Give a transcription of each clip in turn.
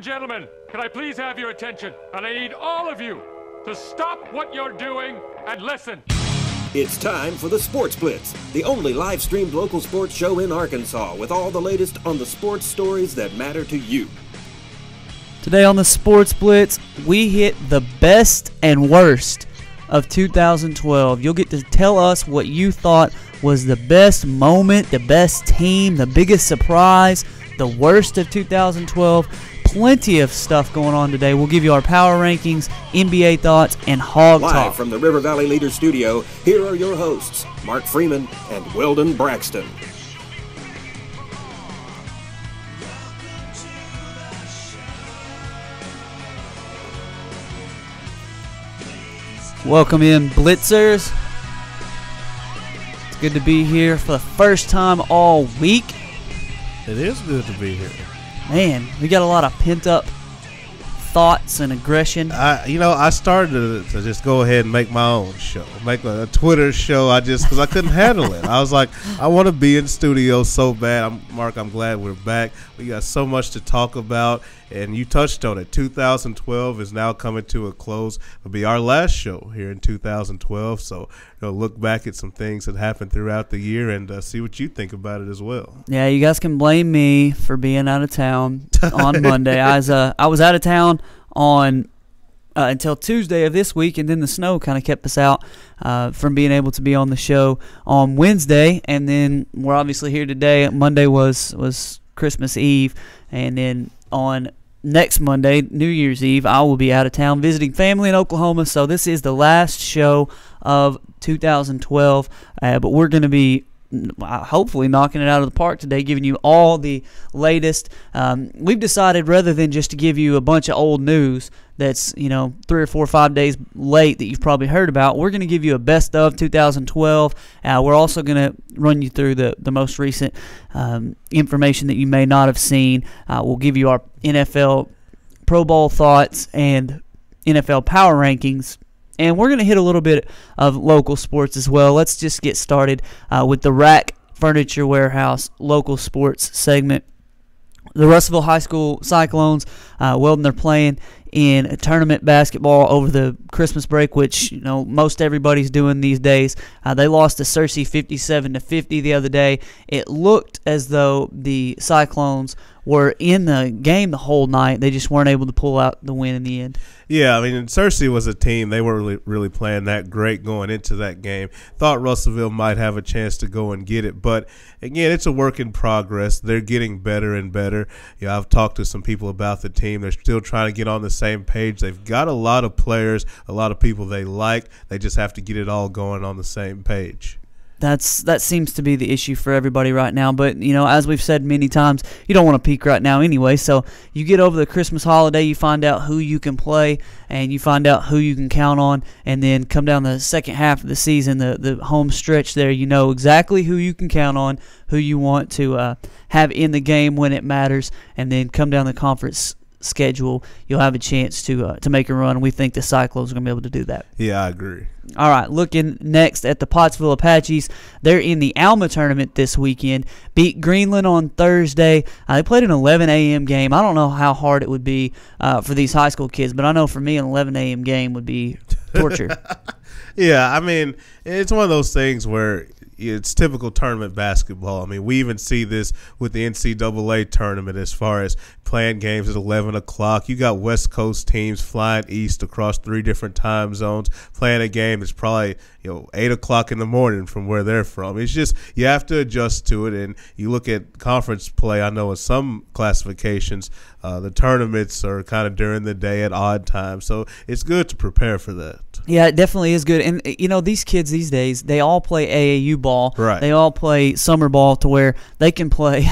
Gentlemen, can I please have your attention? And I need all of you to stop what you're doing and listen. It's time for the Sports Blitz, the only live-streamed local sports show in Arkansas with all the latest on the sports stories that matter to you. Today on the Sports Blitz, we hit the best and worst of 2012. You'll get to tell us what you thought was the best moment, the best team, the biggest surprise, the worst of 2012. Plenty of stuff going on today. We'll give you our power rankings, NBA thoughts, and Hog Talk. Live from the River Valley Leader Studio, here are your hosts, Mark Freeman and Weldon Braxton. Welcome in, Blitzers. It's good to be here for the first time all week. It is good to be here. Man, we got a lot of pent-up thoughts and aggression. I started to just go ahead and make my own show, make a Twitter show. Because I couldn't handle it. I was like, I want to be in studio so bad. Mark, I'm glad we're back. We got so much to talk about, and you touched on it. 2012 is now coming to a close. It'll be our last show here in 2012, so look back at some things that happened throughout the year and see what you think about it as well. Yeah, you guys can blame me for being out of town on Monday. I was out of town on until Tuesday of this week, and then the snow kind of kept us out from being able to be on the show on Wednesday, and then we're obviously here today. Monday was Christmas Eve, and then on next Monday, New Year's Eve, I will be out of town visiting family in Oklahoma, so this is the last show of 2012, but we're going to be hopefully knocking it out of the park today, giving you all the latest. We've decided rather than just to give you a bunch of old news that's 3 or 4 or 5 days late that you've probably heard about, we're going to give you a best of 2012. We're also going to run you through the most recent information that you may not have seen. We'll give you our NFL Pro Bowl thoughts and NFL power rankings. And we're going to hit a little bit of local sports as well. Let's just get started with the Rack Furniture Warehouse local sports segment. The Russellville High School Cyclones, Weldon, they're playing in a tournament basketball over the Christmas break, which most everybody's doing these days. They lost to Searcy 57-50 the other day. It looked as though the Cyclones were in the game the whole night. They just weren't able to pull out the win in the end. Yeah, Searcy was a team. They weren't really playing that great going into that game. Thought Russellville might have a chance to go and get it. But, again, it's a work in progress. They're getting better and better. I've talked to some people about the team. They're still trying to get on the same page. They've got a lot of players, a lot of people they like. They just have to get it all going on the same page. That seems to be the issue for everybody right now. But, as we've said many times, you don't want to peak right now anyway. So you get over the Christmas holiday, you find out who you can play, and you find out who you can count on. And then come down the second half of the season, the home stretch there, you know exactly who you can count on, who you want to have in the game when it matters. And then come down the conference schedule, you'll have a chance to make a run. And we think the Cyclones are going to be able to do that. Yeah, I agree. All right, looking next at the Pottsville Apaches. They're in the Alma tournament this weekend. Beat Greenland on Thursday. They played an 11 a.m. game. I don't know how hard it would be for these high school kids, but I know for me an 11 a.m. game would be torture. Yeah, it's one of those things where it's typical tournament basketball. We even see this with the NCAA tournament as far as playing games at 11 o'clock. You got West Coast teams flying east across 3 different time zones, playing a game that's probably 8 o'clock in the morning from where they're from. It's just you have to adjust to it, and you look at conference play. I know in some classifications the tournaments are kind of during the day at odd times, so it's good to prepare for that. Yeah, it definitely is good. And, these kids these days, they all play AAU ball. Right. They all play summer ball to where they can play.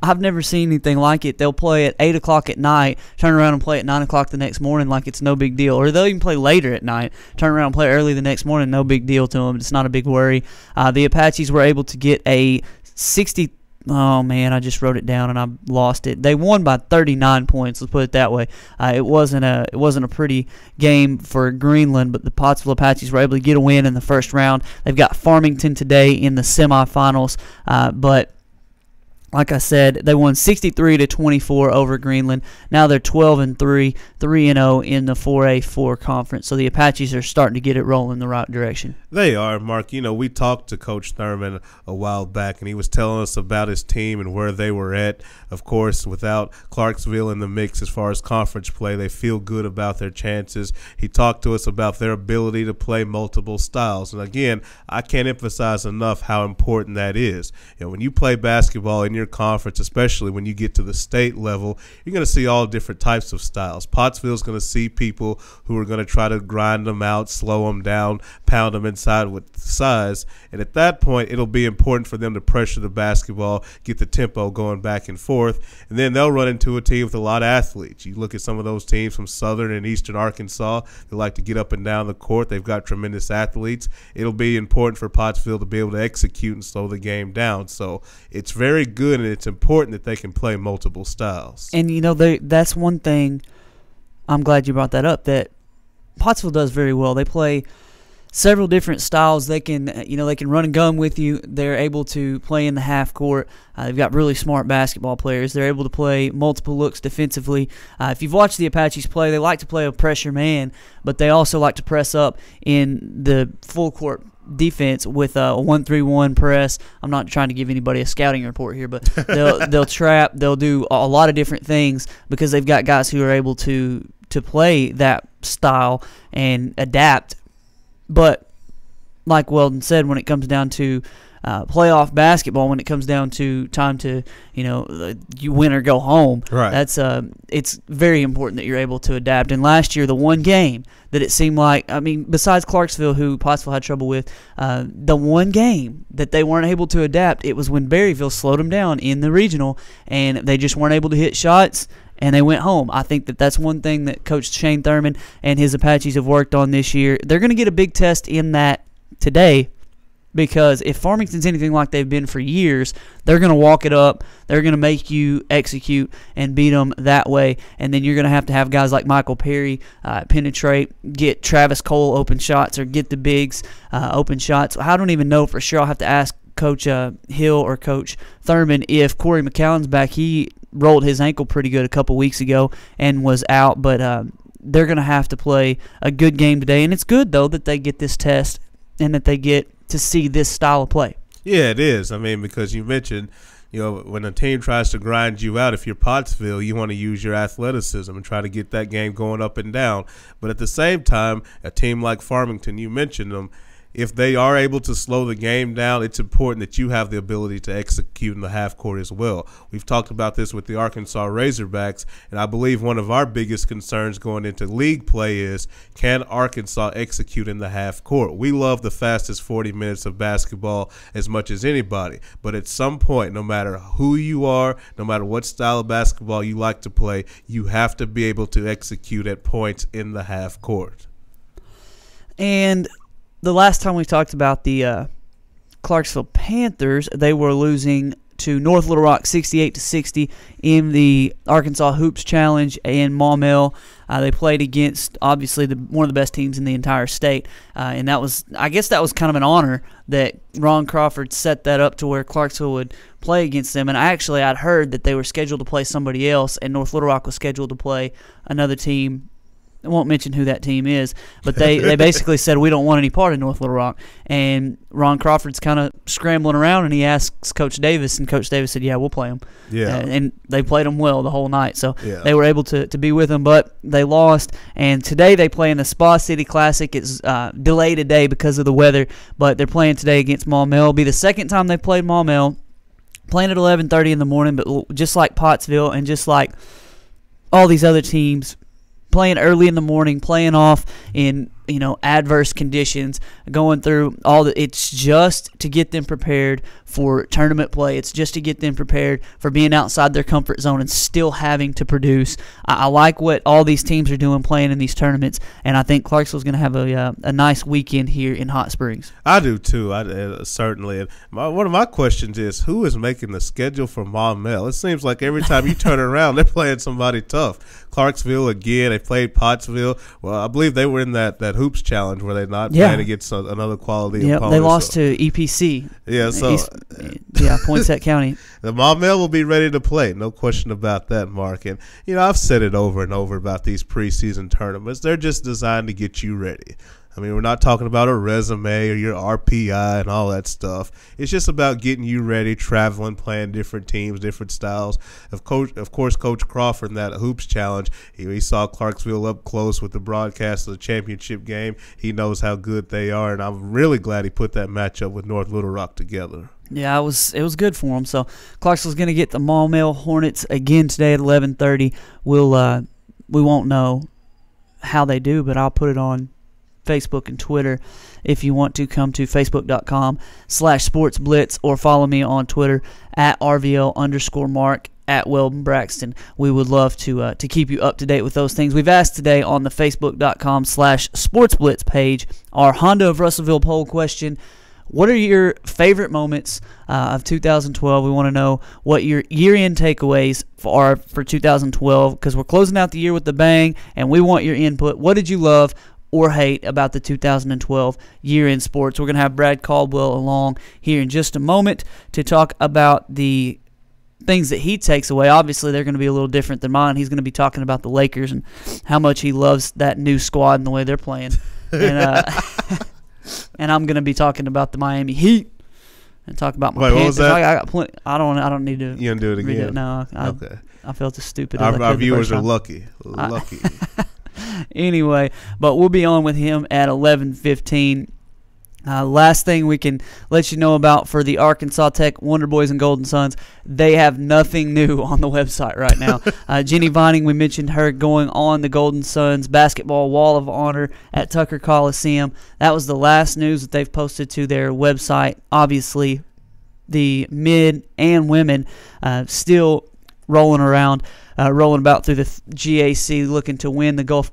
I've never seen anything like it. They'll play at 8 o'clock at night, turn around and play at 9 o'clock the next morning like it's no big deal. Or they'll even play later at night, turn around and play early the next morning, no big deal to them. It's not a big worry. The Apaches were able to get a 60 Oh, man, I just wrote it down and I lost it. They won by 39 points, let's put it that way. It wasn't a pretty game for Greenland, but the Pottsville Apaches were able to get a win in the first round. They've got Farmington today in the semifinals, but Like I said, they won 63-24 over Greenland. Now they're 12-3, 3-0 in the 4A4 conference. So the Apaches are starting to get it rolling in the right direction. They are, Mark. You know, we talked to Coach Thurman a while back, and he was telling us about his team and where they were at. Of course, without Clarksville in the mix as far as conference play, they feel good about their chances. He talked to us about their ability to play multiple styles. And again, I can't emphasize enough how important that is. You know, when you play basketball in your conference, especially when you get to the state level, you're going to see all different types of styles. Pottsville's going to see people who are going to try to grind them out, slow them down, pound them inside with size. And at that point, it'll be important for them to pressure the basketball, get the tempo going back and forth. And then they'll run into a team with a lot of athletes. You look at some of those teams from Southern and Eastern Arkansas, they like to get up and down the court. They've got tremendous athletes. It'll be important for Pottsville to be able to execute and slow the game down. So it's very good, and it's important that they can play multiple styles. And, you know, that's one thing I'm glad you brought that up, that Pottsville does very well. They play several different styles. They can run and gun with you. They're able to play in the half court. They've got really smart basketball players. They're able to play multiple looks defensively. If you've watched the Apaches play, they like to play a pressure man, but they also like to press up in the full court defense with a 1-3-1 press. I'm not trying to give anybody a scouting report here, but they'll trap. They'll do a lot of different things because they've got guys who are able to play that style and adapt. But like Weldon said, when it comes down to playoff basketball, when it comes down to time to, you win or go home, right, that's it's very important that you're able to adapt. And last year, the one game that it seemed like, besides Clarksville, who Pottsville had trouble with, the one game that they weren't able to adapt, it was when Berryville slowed them down in the regional, and they just weren't able to hit shots, and they went home. I think that's one thing that Coach Shane Thurman and his Apaches have worked on this year. They're going to get a big test in that today, because if Farmington's anything like they've been for years, they're going to walk it up. They're going to make you execute and beat them that way. And then you're going to have guys like Michael Perry penetrate, get Travis Cole open shots, or get the bigs open shots. I don't even know for sure. I'll have to ask Coach Hill or Coach Thurman if Corey McCown's back. He rolled his ankle pretty good a couple weeks ago and was out, but they're going to have to play a good game today. And it's good, though, that they get this test and that they get to see this style of play. Yeah, it is. Because you mentioned, when a team tries to grind you out, if you're Pottsville, you want to use your athleticism and try to get that game going up and down. But at the same time, a team like Farmington, you mentioned them, if they are able to slow the game down, it's important that you have the ability to execute in the half court as well. We've talked about this with the Arkansas Razorbacks, and I believe one of our biggest concerns going into league play is, can Arkansas execute in the half court? We love the fastest 40 minutes of basketball as much as anybody, but at some point, no matter who you are, no matter what style of basketball you like to play, you have to be able to execute at points in the half court. And the last time we talked about the Clarksville Panthers, they were losing to North Little Rock 68-60 in the Arkansas Hoops Challenge in Maumelle. They played against, obviously, one of the best teams in the entire state. And I guess that was kind of an honor that Ron Crawford set that up to where Clarksville would play against them. And I'd heard that they were scheduled to play somebody else, and North Little Rock was scheduled to play another team. I won't mention who that team is, but they basically said, we don't want any part of North Little Rock. And Ron Crawford's kind of scrambling around, and he asks Coach Davis, and Coach Davis said, yeah, we'll play them. Yeah. And they played them well the whole night, so they were able to be with them, but they lost. And today they play in the Spa City Classic. It's delayed today because of the weather, but they're playing today against Maumelle. It'll be the second time they've played Maumelle, playing at 11:30 in the morning, but just like Pottsville and just like all these other teams, playing early in the morning, playing off in adverse conditions, going through it's just to get them prepared for tournament play. It's just to get them prepared for being outside their comfort zone and still having to produce. I like what all these teams are doing playing in these tournaments, and I think Clarksville's going to have a nice weekend here in Hot Springs. I do too, certainly. And one of my questions is, who is making the schedule for Maumelle? It seems like every time you turn around, they're playing somebody tough. Clarksville again, they played Pottsville. Well, I believe they were in that Hoops Challenge, were they not? Yeah. Playing against another quality opponent. They lost to EPC. Yeah, so Poinsett County. The Maumelle will be ready to play, no question about that, Mark. And, I've said it over and over about these preseason tournaments. They're just designed to get you ready. I mean, we're not talking about a resume or your RPI and all that stuff. It's just about getting you ready, traveling, playing different teams, different styles. Of course, Coach Crawford in that Hoops Challenge, he saw Clarksville up close with the broadcast of the championship game. He knows how good they are, and I'm really glad he put that matchup with North Little Rock together. Yeah, it was good for him. So Clarksville's going to get the Maumelle Hornets again today at 11:30. We won't know how they do, but I'll put it on Facebook and Twitter. If you want to come to facebook.com/sportsblitz or follow me on Twitter at RVL_Mark at Weldon Braxton. We would love to keep you up to date with those things. We've asked today on the facebook.com/sportsblitz page our Honda of Russellville poll question. What are your favorite moments of 2012? We want to know what your year-end takeaways are for 2012 because we're closing out the year with the bang, and we want your input. What did you love or hate about the 2012 year in sports? We're going to have Brad Caldwell along here in just a moment to talk about the things that he takes away. Obviously, they're going to be a little different than mine. He's going to be talking about the Lakers and how much he loves that new squad and the way they're playing. And and I'm going to be talking about the Miami Heat and talk about my Panthers. What was that? I got plenty. I don't need to. You gonna do it again? It. No. Okay. I felt as stupid. Our viewers are lucky. Lucky. Anyway, but we'll be on with him at 11:15. Last thing we can let you know about for the Arkansas Tech Wonder Boys and Golden Suns, they have nothing new on the website right now. Jenny Vining, we mentioned her going on the Golden Suns basketball wall of honor at Tucker Coliseum. That was the last news that they've posted to their website. Obviously, the men and women still rolling about through the GAC, looking to win the Gulf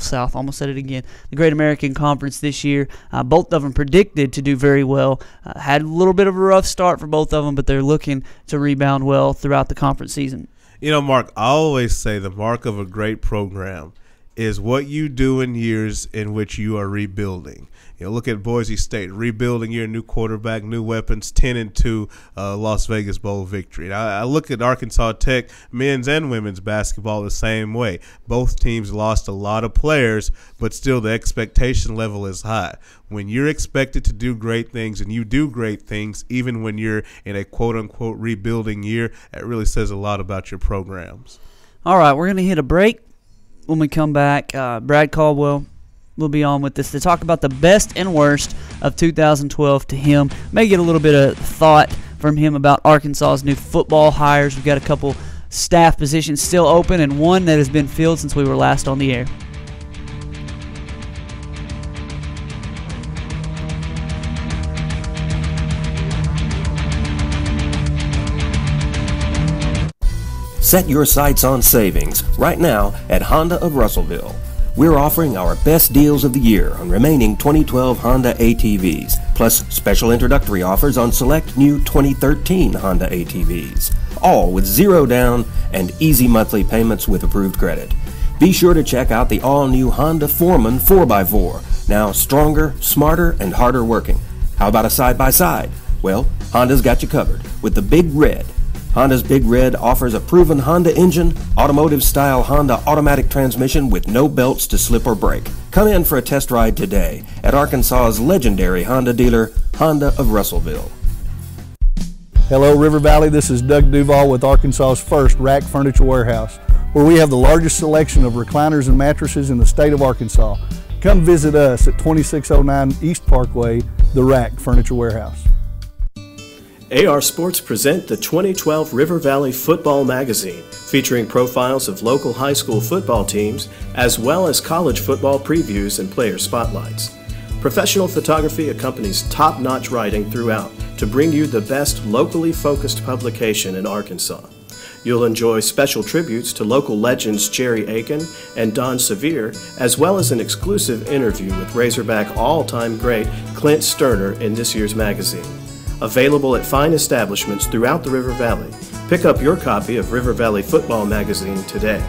South, almost said it again, the Great American Conference this year. Both of them predicted to do very well. Had a little bit of a rough start for both of them, but they're looking to rebound well throughout the conference season. Mark, I always say the mark of a great program is what you do in years in which you are rebuilding. Look at Boise State, rebuilding year, new quarterback, new weapons, 10-2 Las Vegas Bowl victory. I look at Arkansas Tech men's and women's basketball the same way. Both teams lost a lot of players, but still the expectation level is high. When you're expected to do great things and you do great things, even when you're in a quote-unquote rebuilding year, that really says a lot about your programs. All right, we're going to hit a break. When we come back, Brad Caldwell will be on with us to talk about the best and worst of 2012 to him. May get a little bit of thought from him about Arkansas's new football hires. We've got a couple staff positions still open and one that has been filled since we were last on the air. Set your sights on savings right now at Honda of Russellville. We're offering our best deals of the year on remaining 2012 Honda ATVs, plus special introductory offers on select new 2013 Honda ATVs, all with zero down and easy monthly payments with approved credit. Be sure to check out the all-new Honda Foreman 4x4, now stronger, smarter, and harder working. How about a side-by-side? Well, Honda's got you covered with the Big Red. Honda's Big Red offers a proven Honda engine, automotive-style Honda automatic transmission with no belts to slip or break. Come in for a test ride today at Arkansas's legendary Honda dealer, Honda of Russellville. Hello, River Valley. This is Doug Duval with Arkansas's first Rack Furniture Warehouse, where we have the largest selection of recliners and mattresses in the state of Arkansas. Come visit us at 2609 East Parkway, the Rack Furniture Warehouse. AR Sports present the 2012 River Valley Football Magazine, featuring profiles of local high school football teams, as well as college football previews and player spotlights. Professional photography accompanies top-notch writing throughout to bring you the best locally focused publication in Arkansas. You'll enjoy special tributes to local legends Jerry Aiken and Don Sevier, as well as an exclusive interview with Razorback all-time great Clint Sterner in this year's magazine. Available at fine establishments throughout the River Valley. Pick up your copy of River Valley Football Magazine today.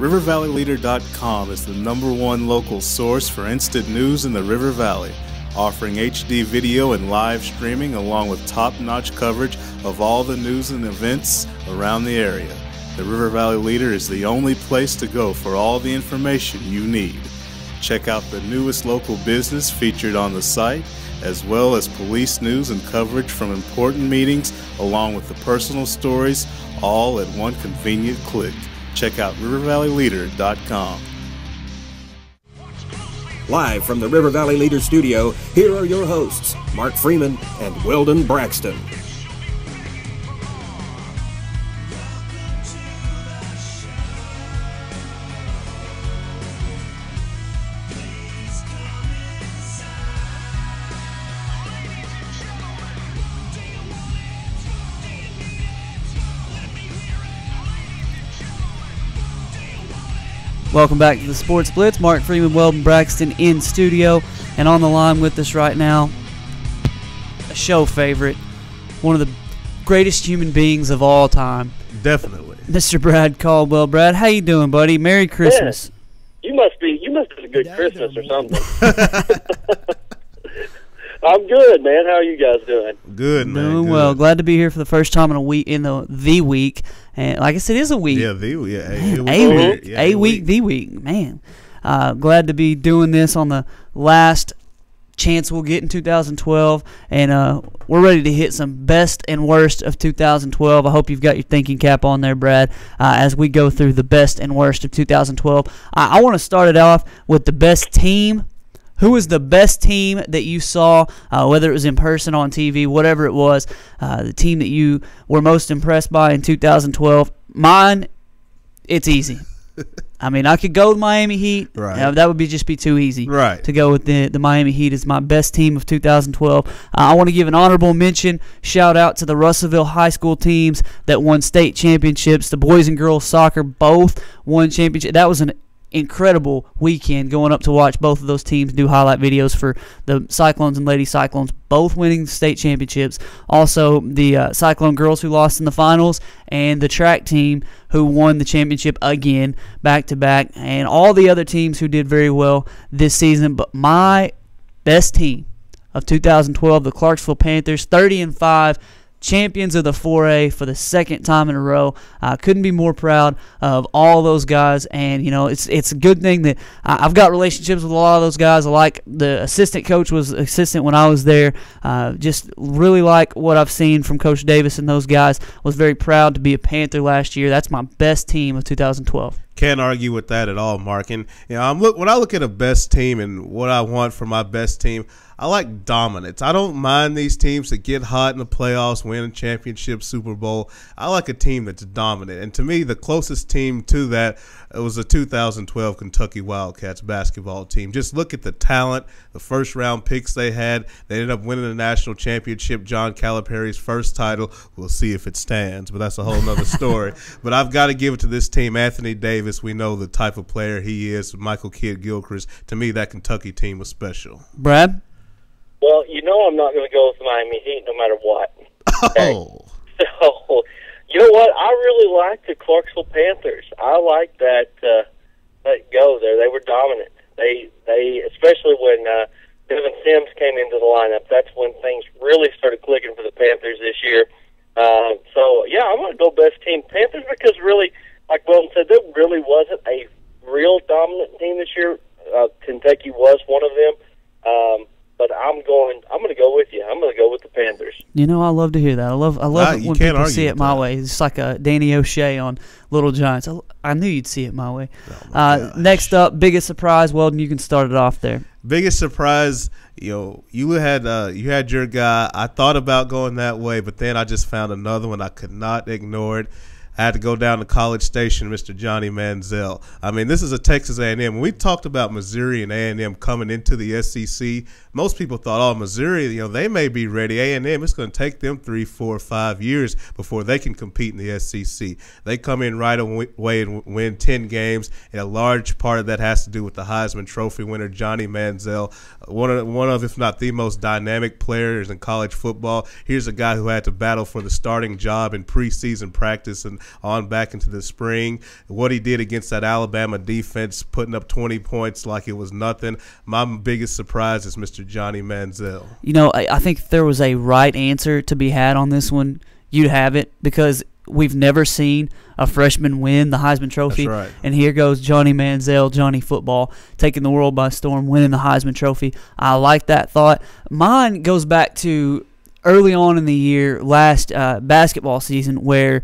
RiverValleyLeader.com is the #1 local source for instant news in the River Valley, offering HD video and live streaming along with top-notch coverage of all the news and events around the area. The River Valley Leader is the only place to go for all the information you need. Check out the newest local business featured on the site, as well as police news and coverage from important meetings, along with the personal stories, all at one convenient click. Check out RiverValleyLeader.com. Live from the River Valley Leader Studio, here are your hosts, Mark Freeman and Weldon Braxton. Welcome back to the Sports Blitz. Mark Freeman, Weldon Braxton in studio, and on the line with us right now, a show favorite, one of the greatest human beings of all time. Definitely. Mr. Brad Caldwell. Brad, how you doing, buddy? Merry Christmas. Man, you must have a good Christmas or something. I'm good, man. How are you guys doing? Good, man. Doing good. well. Glad to be here for the first time in a week, in the week. And like I said, it is a week. Yeah, a week, the week. Man, glad to be doing this on the last chance we'll get in 2012, and we're ready to hit some best and worst of 2012. I hope you've got your thinking cap on there, Brad, as we go through the best and worst of 2012. I want to start it off with the best team. Who was the best team that you saw, whether it was in person, on TV, whatever it was, the team that you were most impressed by in 2012? Mine, it's easy. I mean, I could go with Miami Heat. Right. That would just be too easy. Right. To go with the Miami Heat as my best team of 2012. I want to give an honorable mention, shout out to the Russellville High School teams that won state championships. The boys and girls soccer both won championships. That was an incredible weekend going up to watch both of those teams do highlight videos for the Cyclones and Lady Cyclones, both winning state championships. Also, the Cyclone girls who lost in the finals, and the track team who won the championship again, back-to-back, and all the other teams who did very well this season. But my best team of 2012, the Clarksville Panthers, 30-5, champions of the 4A for the second time in a row. I couldn't be more proud of all those guys, and it's a good thing that I've got relationships with a lot of those guys. I like the assistant coach was assistant when I was there. Just really like what I've seen from Coach Davis and those guys. Was very proud to be a Panther last year. That's my best team of 2012. Can't argue with that at all, Mark. And when I look at a best team and what I want for my best team, I like dominance. I don't mind these teams that get hot in the playoffs, win a championship, Super Bowl. I like a team that's dominant. And to me, the closest team to that was the 2012 Kentucky Wildcats basketball team. Just look at the talent, the first-round picks they had. They ended up winning the national championship, John Calipari's first title. We'll see if it stands, but that's a whole nother story. But I've got to give it to this team. Anthony Davis, we know the type of player he is. Michael Kidd-Gilchrist. To me, that Kentucky team was special. Brad? Well, I'm not going to go with Miami Heat no matter what. Okay? Oh. So, you know what? I really like the Clarksville Panthers. I like that go there. They were dominant. They especially when Devin Sims came into the lineup, that's when things really started clicking for the Panthers this year. So, yeah, I'm going to go best team Panthers because really, like Weldon said, there really wasn't a real dominant team this year. Kentucky was one of them. But I'm going to go with you. I'm going to go with the Panthers. I love to hear that. I love it when people see it my way. It's like a Danny O'Shea on Little Giants. I knew you'd see it my way. Next up, biggest surprise. Weldon, you can start it off there. Biggest surprise, you had your guy. I thought about going that way, but then I just found another one. I could not ignore it. I had to go down to College Station, Mr. Johnny Manziel. I mean, this is a Texas A&M. When we talked about Missouri and A&M coming into the SEC, most people thought, oh, Missouri, they may be ready. A&M, it's going to take them 3, 4, 5 years before they can compete in the SEC. They come in right away and win 10 games, and a large part of that has to do with the Heisman Trophy winner, Johnny Manziel, one of, if not the most dynamic players in college football. Here's a guy who had to battle for the starting job in preseason practice and on back into the spring. What he did against that Alabama defense, putting up 20 points like it was nothing. My biggest surprise is Mr. Johnny Manziel. You know, I think if there was a right answer to be had on this one, you'd have it, because we've never seen a freshman win the Heisman Trophy. That's right. And here goes Johnny Manziel, Johnny Football, taking the world by storm, winning the Heisman Trophy. I like that thought. Mine goes back to early on in the year, last basketball season, where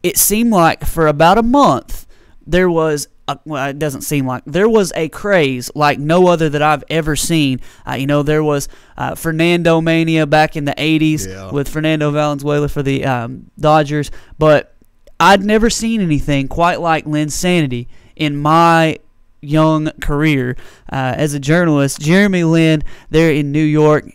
it seemed like for about a month there was it doesn't seem like there was a craze like no other that I've ever seen. There was Fernando Mania back in the 80s with Fernando Valenzuela for the Dodgers, but I'd never seen anything quite like Linsanity in my young career as a journalist. Jeremy Lin there in New York,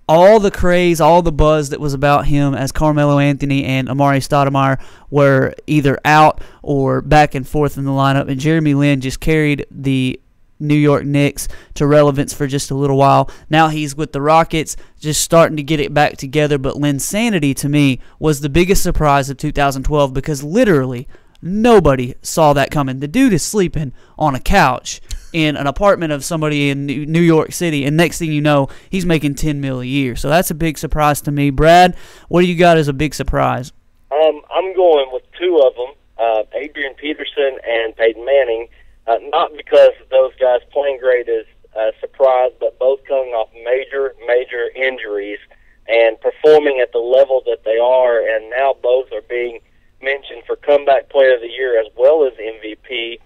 all the craze, all the buzz that was about him as Carmelo Anthony and Amari Stoudemire were either out or back and forth in the lineup, and Jeremy Lin just carried the New York Knicks to relevance for just a little while. Now he's with the Rockets, just starting to get it back together, but Linsanity to me was the biggest surprise of 2012 because literally nobody saw that coming. The dude is sleeping on a couch in an apartment of somebody in New York City, and next thing you know, he's making $10 million a year. So that's a big surprise to me. Brad, what do you got as a big surprise? I'm going with two of them, Adrian Peterson and Peyton Manning, not because those guys playing great is a surprise, but both coming off major injuries and performing at the level that they are, and now both are being mentioned for Comeback Player of the Year as well as MVP.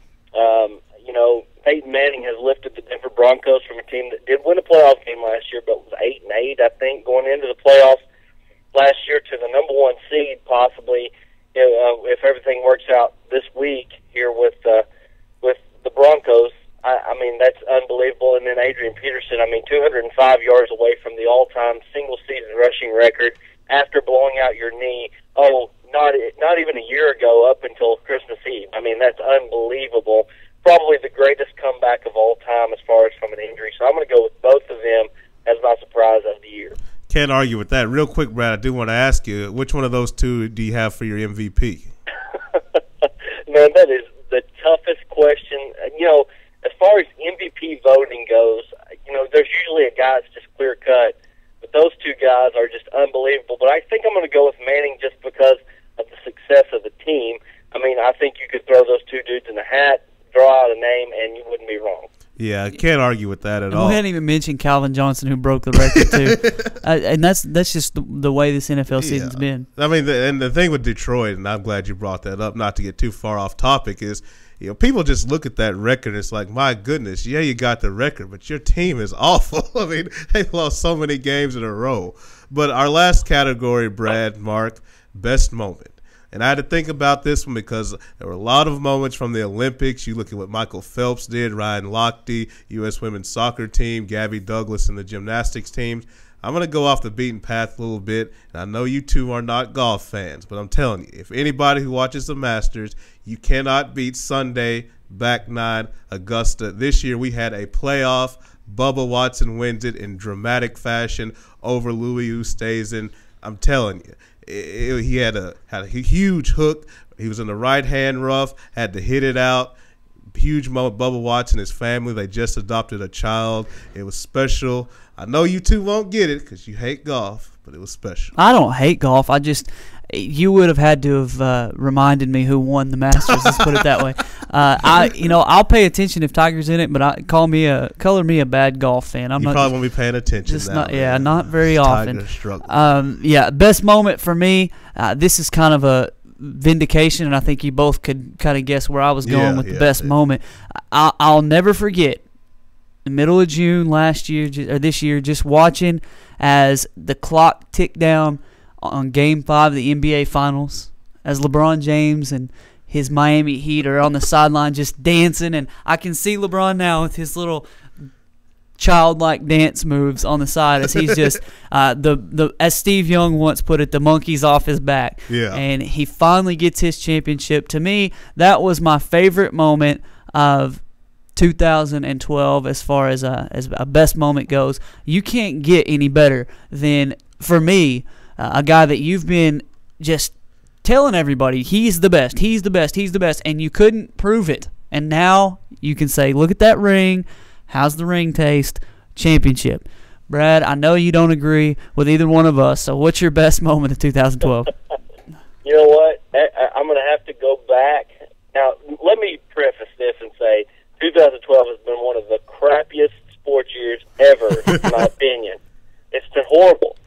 Peyton Manning has lifted the Denver Broncos from a team that did win a playoff game last year, but was 8-8, I think, going into the playoffs last year, to the number one seed, possibly, if everything works out this week here with the Broncos. I mean, that's unbelievable. And then Adrian Peterson, 205 yards away from the all-time single-season rushing record after blowing out your knee. Not even a year ago, up until Christmas Eve. That's unbelievable. Probably the greatest comeback of all time as far as from an injury. So I'm going to go with both of them as my surprise of the year. Can't argue with that. Real quick, Brad, I do want to ask you, which one of those two do you have for your MVP? Man, that is the toughest question. As far as MVP voting goes, there's usually a guy that's just clear cut. But those two guys are just unbelievable. But I think I'm going to go with Manning just because of the success of the team. I think you could throw those two dudes in a hat, draw out a name, and you wouldn't be wrong. Yeah, I can't argue with that at all. We hadn't even mentioned Calvin Johnson, who broke the record too, and that's just the way this NFL season's been. And the thing with Detroit, and I'm glad you brought that up, not to get too far off topic, is people just look at that record and it's like, my goodness, yeah, you got the record, but your team is awful. They've lost so many games in a row. But our last category, Brad, Mark, best moment. And I had to think about this one because there were a lot of moments from the Olympics. You look at what Michael Phelps did, Ryan Lochte, U.S. women's soccer team, Gabby Douglas and the gymnastics teams. I'm going to go off the beaten path a little bit. And I know you two are not golf fans, but I'm telling you, if anybody who watches the Masters, you cannot beat Sunday, back nine, Augusta. This year we had a playoff. Bubba Watson wins it in dramatic fashion over Louis Oosthuizen. I'm telling you. He had a huge hook. He was in the right-hand rough, had to hit it out. Huge moment. Bubba Watson, his family, they just adopted a child. It was special. I know you two won't get it because you hate golf, but it was special. I don't hate golf. You would have had to have reminded me who won the Masters. Let's put it that way. I'll pay attention if Tiger's in it, but color me a bad golf fan. You probably won't be paying attention. Not very often. Tiger struggle. Best moment for me. This is kind of a vindication, and I think you both could kind of guess where I was going with the best moment. I'll never forget the middle of June this year, just watching as the clock ticked down on Game 5 of the NBA Finals, as LeBron James and his Miami Heat are on the sideline just dancing, and I can see LeBron now with his little childlike dance moves on the side as he's just as Steve Young once put it, the monkey's off his back. Yeah. And he finally gets his championship. To me, that was my favorite moment of 2012 as far as a best moment goes. You can't get any better than, for me, a guy that you've been just telling everybody he's the best, he's the best, he's the best, and you couldn't prove it. And now you can say, look at that ring. How's the ring taste? Championship. Brad, I know you don't agree with either one of us, so what's your best moment of 2012? You know what? I'm going to have to go back. Now, let me preface this and say 2012 has been one of the crappiest sports years ever, in my opinion. It's been horrible.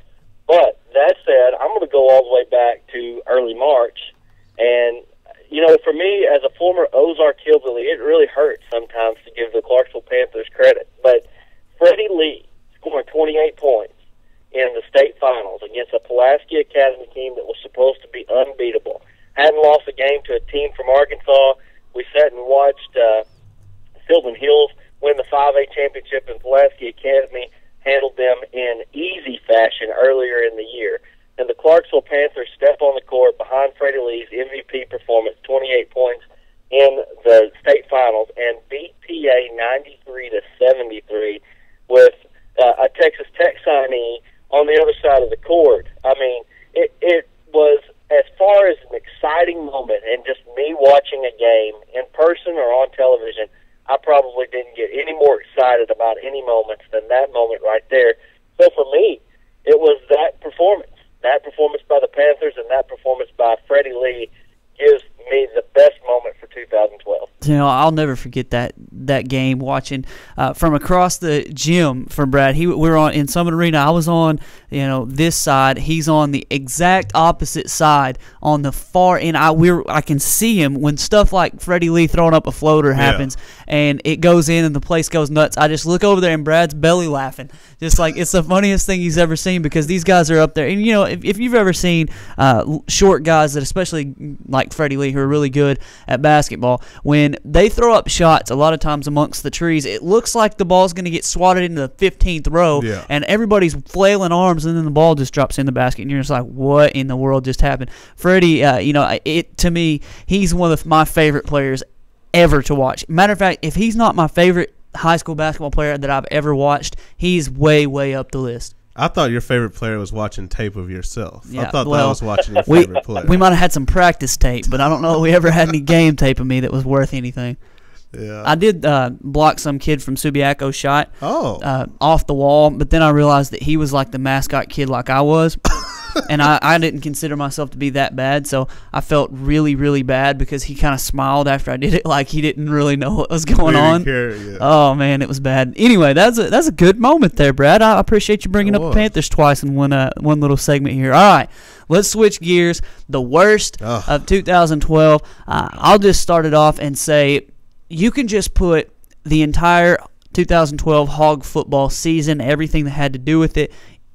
But that said, I'm going to go all the way back to early March. And, you know, for me, as a former Ozark hillbilly, it really hurts sometimes to give the Clarksville Panthers credit. But Freddie Lee scoring 28 points in the state finals against a Pulaski Academy team that was supposed to be unbeatable. Hadn't lost a game to a team from Arkansas. We sat and watched Sylvan Hills win the 5A championship, and Pulaski Academy handled them in easy fashion earlier in the year. And the Clarksville Panthers step on the court behind Freddie Lee's MVP performance, 28 points in the state finals, and beat PA 93-73 with a Texas Tech signee on the other side of the court. I mean, it was, as far as an exciting moment and just me watching a game in person or on television, I probably didn't get any more excited about any moments than that moment right there. So for me, it was that performance by the Panthers and that performance by Freddie Lee gives me the best moment for 2012. You know, I'll never forget that game watching from across the gym from Brad. We were on in Summit Arena. I was on, this side. He's on the exact opposite side on the far end. I can see him when stuff like Freddie Lee throwing up a floater happens and it goes in and the place goes nuts. I just look over there and Brad's belly laughing. Just like it's the funniest thing he's ever seen because these guys are up there. And, if you've ever seen short guys that especially like Freddie Lee who are really good at basketball, when they throw up shots a lot of times amongst the trees, it looks like the ball's going to get swatted into the 15th row and everybody's flailing arms and then the ball just drops in the basket and you're just like, what in the world just happened? Freddie, to me, he's one of my favorite players ever to watch. Matter of fact, if he's not my favorite high school basketball player that I've ever watched, he's way, way up the list. I thought your favorite player was watching tape of yourself. Yeah, I thought that was watching your favorite player. We might have had some practice tape, but I don't know if we ever had any game tape of me that was worth anything. Yeah. I did block some kid from Subiaco's shot off the wall, but then I realized that he was like the mascot kid like I was. And I didn't consider myself to be that bad, so I felt really, really bad because he kind of smiled after I did it like he didn't really know what was going on. Oh, man, it was bad. Anyway, that's a good moment there, Brad. I appreciate you bringing up the Panthers twice in one little segment here. All right, let's switch gears. The worst of 2012. I'll just start it off and say you can just put the entire 2012 Hog football season, everything that had to do with it,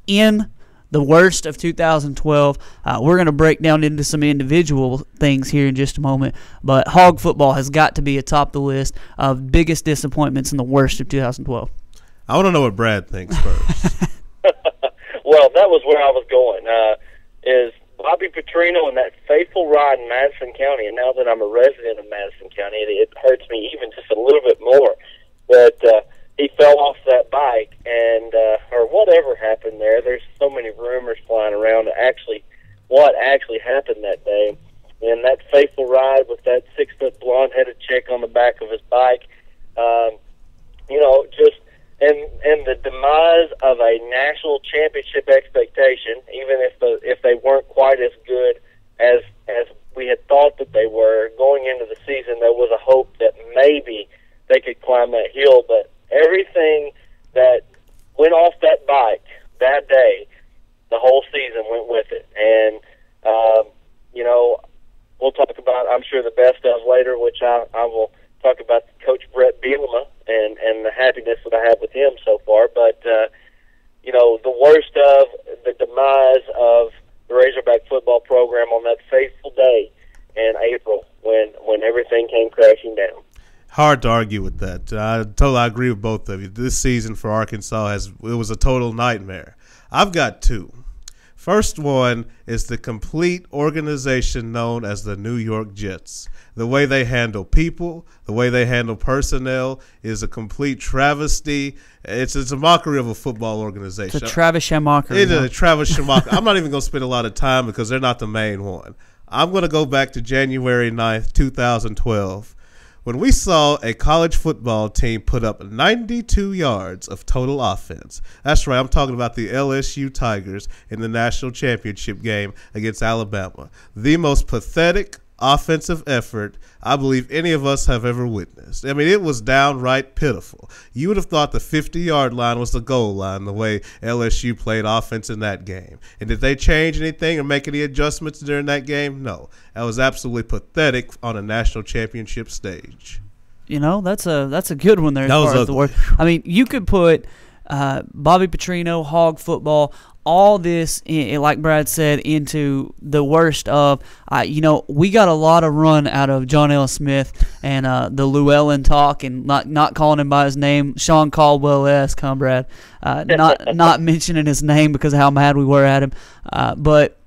in the worst of 2012. We're going to break down into some individual things here in just a moment, but Hog football has got to be atop the list of biggest disappointments in the worst of 2012. I want to know what Brad thinks first. Well, that was where I was going. Is Bobby Petrino and that faithful ride in Madison County, and now that I'm a resident of Madison County, it hurts me even just a little bit more that he fell off that bike and or whatever happened there. There's so many rumors flying around what actually happened that day. And that faithful ride with that 6-foot blonde-headed chick on the back of his bike, and the demise of a national championship expectation, even if they weren't quite as good as we had thought that they were going into the season. There was a hope that maybe they could climb that hill, but everything that went off that bike that day, the whole season went with it. And, we'll talk about, I'm sure, the best of later, which I will talk about Coach Brett Bielema and the happiness that I have with him so far. But, the worst of the demise of the Razorback football program on that fateful day in April when everything came crashing down. Hard to argue with that. I totally agree with both of you. This season for Arkansas it was a total nightmare. I've got two. First one is the complete organization known as the New York Jets. The way they handle people, the way they handle personnel is a complete travesty. It's a mockery of a football organization. It's a Travis mockery. It is a Travis mockery. I'm not even going to spend a lot of time because they're not the main one. I'm going to go back to January 9th, 2012, when we saw a college football team put up 92 yards of total offense. That's right, I'm talking about the LSU Tigers in the national championship game against Alabama. The most pathetic offensive effort I believe any of us have ever witnessed. I mean, it was downright pitiful. You would have thought the 50-yard line was the goal line, the way LSU played offense in that game. And did they change anything or make any adjustments during that game? No. That was absolutely pathetic on a national championship stage. You know, that's a good one there. That was the word. I mean, you could put Bobby Petrino, hog football, all this, like Brad said, into the worst of, we got a lot of run out of John L. Smith and the Llewellyn talk and not calling him by his name, Sean Caldwell-esque, huh, Brad? Not mentioning his name because of how mad we were at him. But,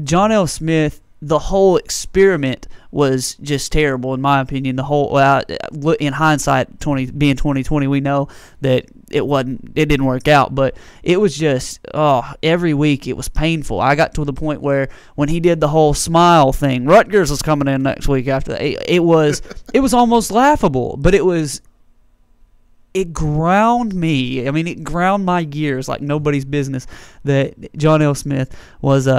John L. Smith, the whole experiment was just terrible, in my opinion. The whole, in hindsight, being 2020, we know that it didn't work out. But it was just, every week it was painful. I got to the point where when he did the whole smile thing, Rutgers was coming in next week after that. It was almost laughable, but it ground me. I mean, it ground my gears like nobody's business that John L. Smith was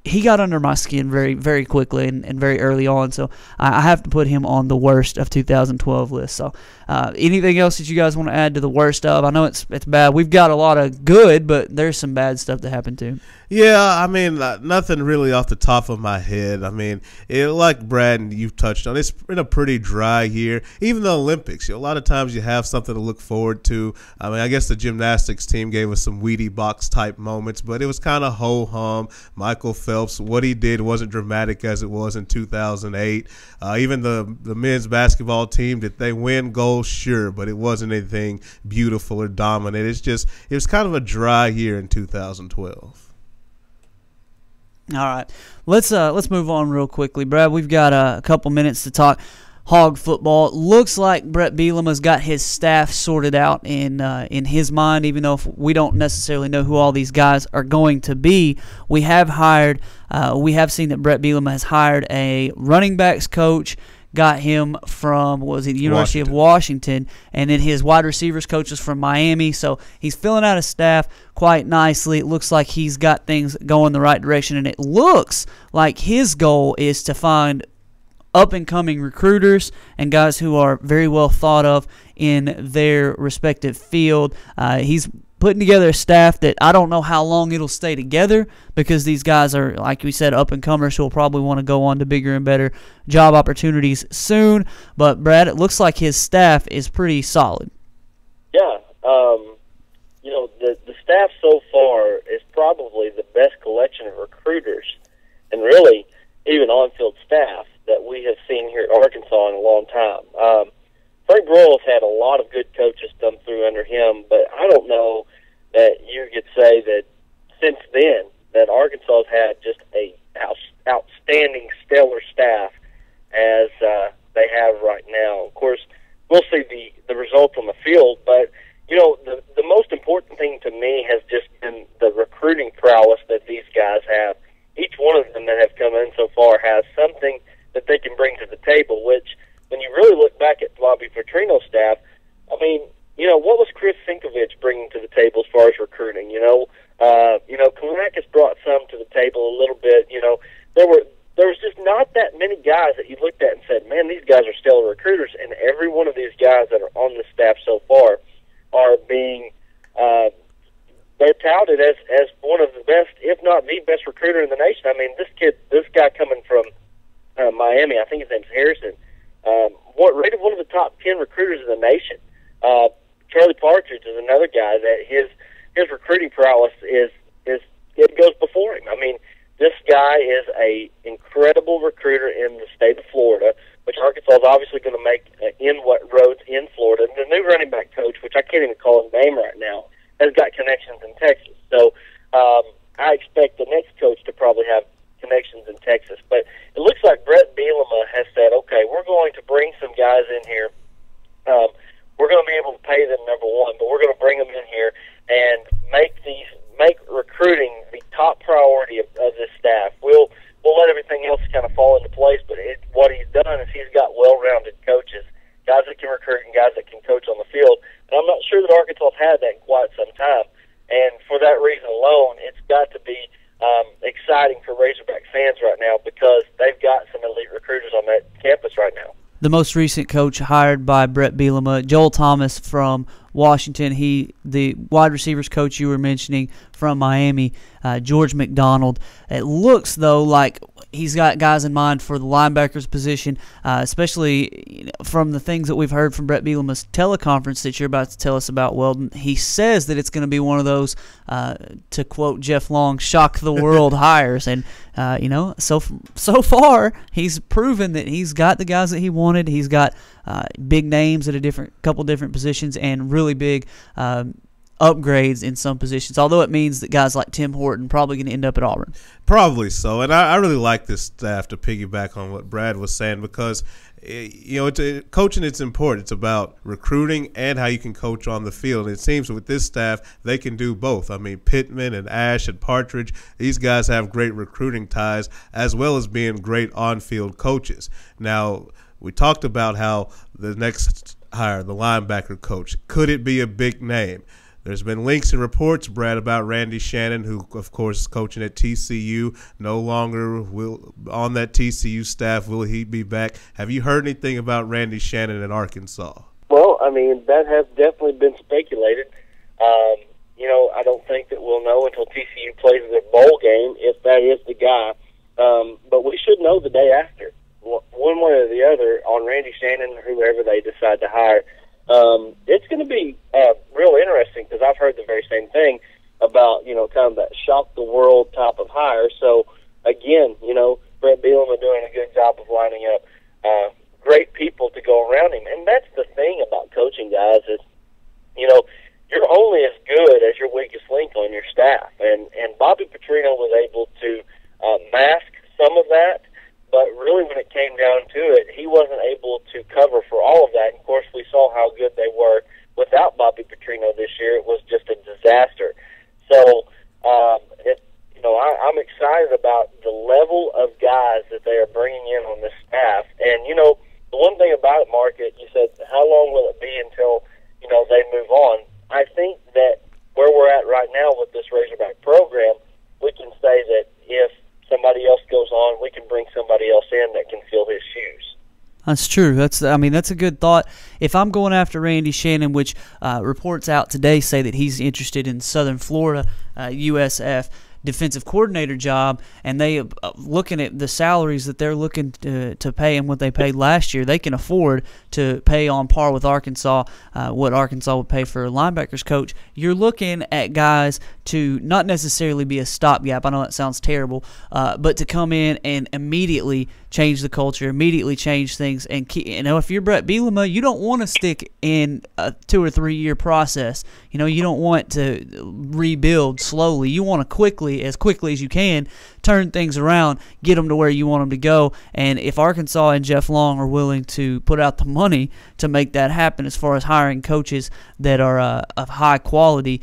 he got under my skin very, very quickly and very early on. So I have to put him on the worst of 2012 list. So anything else that you guys want to add to the worst of? I know it's bad. We've got a lot of good, but there's some bad stuff that happened too. Yeah, I mean, nothing really off the top of my head. I mean, like Brad and you've touched on, it's been a pretty dry year. Even the Olympics, a lot of times you have something to look forward to. I mean, I guess the gymnastics team gave us some Wheatie box type moments, but it was kind of ho-hum. Michael Phelps, what he did wasn't dramatic as it was in 2008. Even the men's basketball team, did they win gold? Sure, but it wasn't anything beautiful or dominant. It was kind of a dry year in 2012. All right, let's move on real quickly, Brad. We've got a couple minutes to talk hog football. Looks like Brett Bielema's got his staff sorted out in his mind, even though we don't necessarily know who all these guys are going to be. We have seen that Brett Bielema has hired a running backs coach. Got him from, the University of Washington, and then his wide receivers coach is from Miami. So he's filling out his staff quite nicely. It looks like he's got things going the right direction, and it looks like his goal is to find up-and-coming recruiters and guys who are very well thought of in their respective field. He's putting together a staff that I don't know how long it'll stay together because these guys are, like we said, up-and-comers who will probably want to go on to bigger and better job opportunities soon. But, Brad, it looks like his staff is pretty solid. Yeah. The staff so far is probably the best collection of recruiters and really even on-field staff that we have seen here at Arkansas in a long time. Frank Broyles had a lot of good coaches come through under him, but I don't know that you could say that since then that Arkansas has had just a outstanding, stellar staff as they have right now. Of course, we'll see the results on the field, but the most important thing to me has just been the recruiting prowess that these guys have. Each one of them that have come in so far has something that they can bring to the table, which when you really look back at Bobby Petrino's staff, I mean, what was Chris Sinkovich bringing to the table as far as recruiting? Kalanickis brought some to the table a little bit. There was just not that many guys that you looked at and said, man, these guys are stellar recruiters, and every one of these guys that are on the staff so far are being they're touted as one of the best, if not the best recruiter in the nation. I mean, this guy coming from Miami, I think his name's Harrison, rated one of the top 10 recruiters in the nation. Charlie Partridge is another guy that his recruiting prowess it goes before him. I mean, this guy is a incredible recruiter in the state of Florida, which Arkansas is obviously going to make inroads in Florida. The new running back coach, which I can't even call his name right now, has got connections in Texas. So I expect the next coach to probably have connections in Texas. But it looks like Brett Bielema has said, okay, we're going to bring some guys in here. We're going to be able to pay them, number one, but we're going to bring them in here and make recruiting the top priority of this staff. We'll let everything coaches, guys that can recruit and guys that can coach on the field. And I'm not sure that Arkansas has had that in quite some time. And for that reason alone, it's got to be exciting for Razorback fans right now because they've got some elite recruiters on that campus right now. The most recent coach hired by Brett Bielema, Joel Thomas from Washington. The wide receivers coach you were mentioning from Miami, George McDonald. It looks, though, like he's got guys in mind for the linebackers position, especially from the things that we've heard from Brett Bielema's teleconference that you're about to tell us about, Weldon. He says that it's going to be one of those, to quote Jeff Long, shock the world hires. And, so far he's proven that he's got the guys that he wanted. He's got big names at a couple different positions and really big upgrades in some positions, although it means that guys like Tim Horton probably going to end up at Auburn. Probably so, and I really like this staff, to piggyback on what Brad was saying, because coaching, it's important. It's about recruiting and how you can coach on the field. And it seems with this staff, they can do both. I mean, Pittman and Ash and Partridge, these guys have great recruiting ties as well as being great on-field coaches. Now, we talked about how the next hire, the linebacker coach, could it be a big name? There's been links and reports, Brad, about Randy Shannon, who, of course, is coaching at TCU, no longer on that TCU staff. Will he be back? Have you heard anything about Randy Shannon in Arkansas? Well, I mean, that has definitely been speculated. I don't think that we'll know until TCU plays their bowl game if that is the guy. But we should know the day after, one way or the other, on Randy Shannon or whoever they decide to hire. It's going to be real interesting because I've heard the very same thing about, kind of that shock the world type of hire. So, again, Brett Bielema doing a good job of lining up great people to go around him. And that's the thing about coaching, guys, is, you're only as good as your weakest link on your staff. And Bobby Petrino was able to mask some of that. But really, when it came down to it, he wasn't able to cover for all of that. And of course, we saw how good they were without Bobby Petrino this year. It was just a disaster. So, I'm excited about the level of guys that they are bringing in on this staff. And, the one thing about it, Mark, you said, how long will it be until, they move on? I think that where we're at right now with this Razorback program, we can say that if somebody else goes on, we can bring somebody else in that can fill his shoes. That's true. That's a good thought. If I'm going after Randy Shannon, which reports out today say that he's interested in Southern Florida USF defensive coordinator job, and they looking at the salaries that they're looking to pay and what they paid last year, they can afford to pay on par with Arkansas, what Arkansas would pay for a linebackers coach. You're looking at guys to not necessarily be a stopgap. I know that sounds terrible, but to come in and immediately change the culture, immediately change things. And if you're Brett Bielema, you don't want to stick in a 2 or 3 year process. You don't want to rebuild slowly. You want to as quickly as you can, turn things around, get them to where you want them to go. And if Arkansas and Jeff Long are willing to put out the money to make that happen, as far as hiring coaches that are of high quality,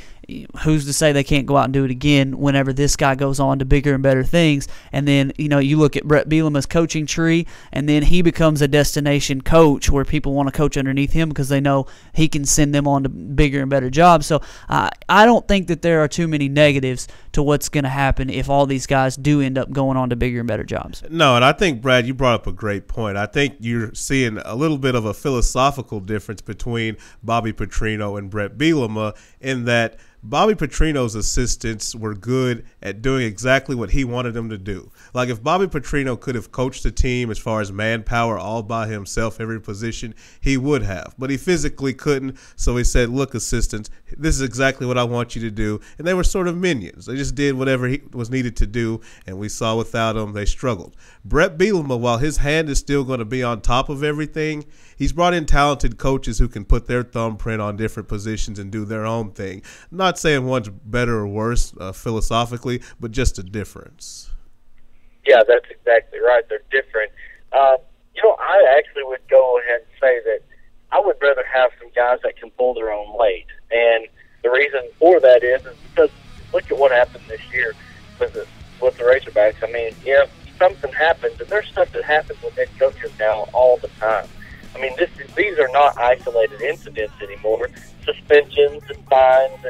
who's to say they can't go out and do it again whenever this guy goes on to bigger and better things? And then, you look at Brett Bielema's coaching tree, and then he becomes a destination coach where people want to coach underneath him because they know he can send them on to bigger and better jobs. So I don't think that there are too many negatives to what's going to happen if all these guys do end up going on to bigger and better jobs. No, and I think, Brad, you brought up a great point. I think you're seeing a little bit of a philosophical difference between Bobby Petrino and Brett Bielema, in that Bobby Petrino's assistants were good at doing exactly what he wanted them to do. Like, if Bobby Petrino could have coached the team as far as manpower all by himself, every position, he would have. But he physically couldn't, so he said, look, assistants, this is exactly what I want you to do. And they were sort of minions. They just did whatever he was needed to do, and we saw without him, they struggled. Brett Bielema, while his hand is still going to be on top of everything, he's brought in talented coaches who can put their thumbprint on different positions and do their own thing. Not saying one's better or worse philosophically, but just a difference. Yeah, that's exactly right. They're different. I actually would go ahead and say that I would rather have some guys that can pull their own weight. And the reason for that is because look at what happened this year with the Razorbacks. I mean, something happens, and there's stuff that happens with head coaches now all the time. I mean, this these are not isolated incidents anymore. Suspensions and fines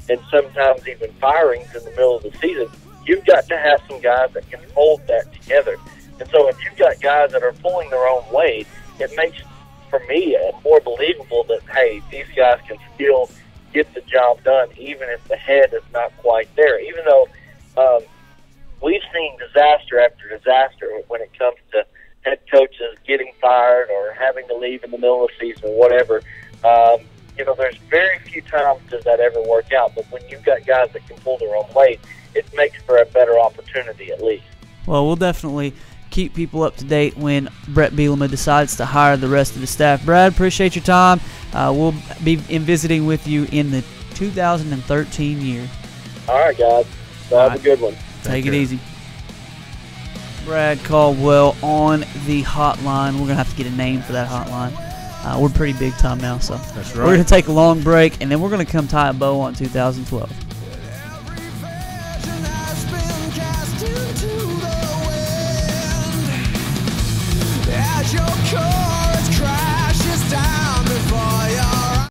and sometimes even firings in the middle of the season. You've got to have some guys that can hold that together. And so if you've got guys that are pulling their own weight, it makes, for me, more believable that, hey, these guys can still get the job done even if the head is not quite there. Even though we've seen disaster after disaster when it comes to head coaches getting fired or having to leave in the middle of the season or whatever. There's very few times does that ever work out. But when you've got guys that can pull their own weight, it makes for a better opportunity at least. Well, we'll definitely keep people up to date when Brett Bielema decides to hire the rest of the staff. Brad, appreciate your time. We'll be visiting with you in the 2013 year. All right, guys. Have a good one. Take it easy. Brad Caldwell on the hotline. We're going to have to get a name for that hotline. We're pretty big time now, so that's right. We're going to take a long break, and then we're going to come tie a bow on 2012.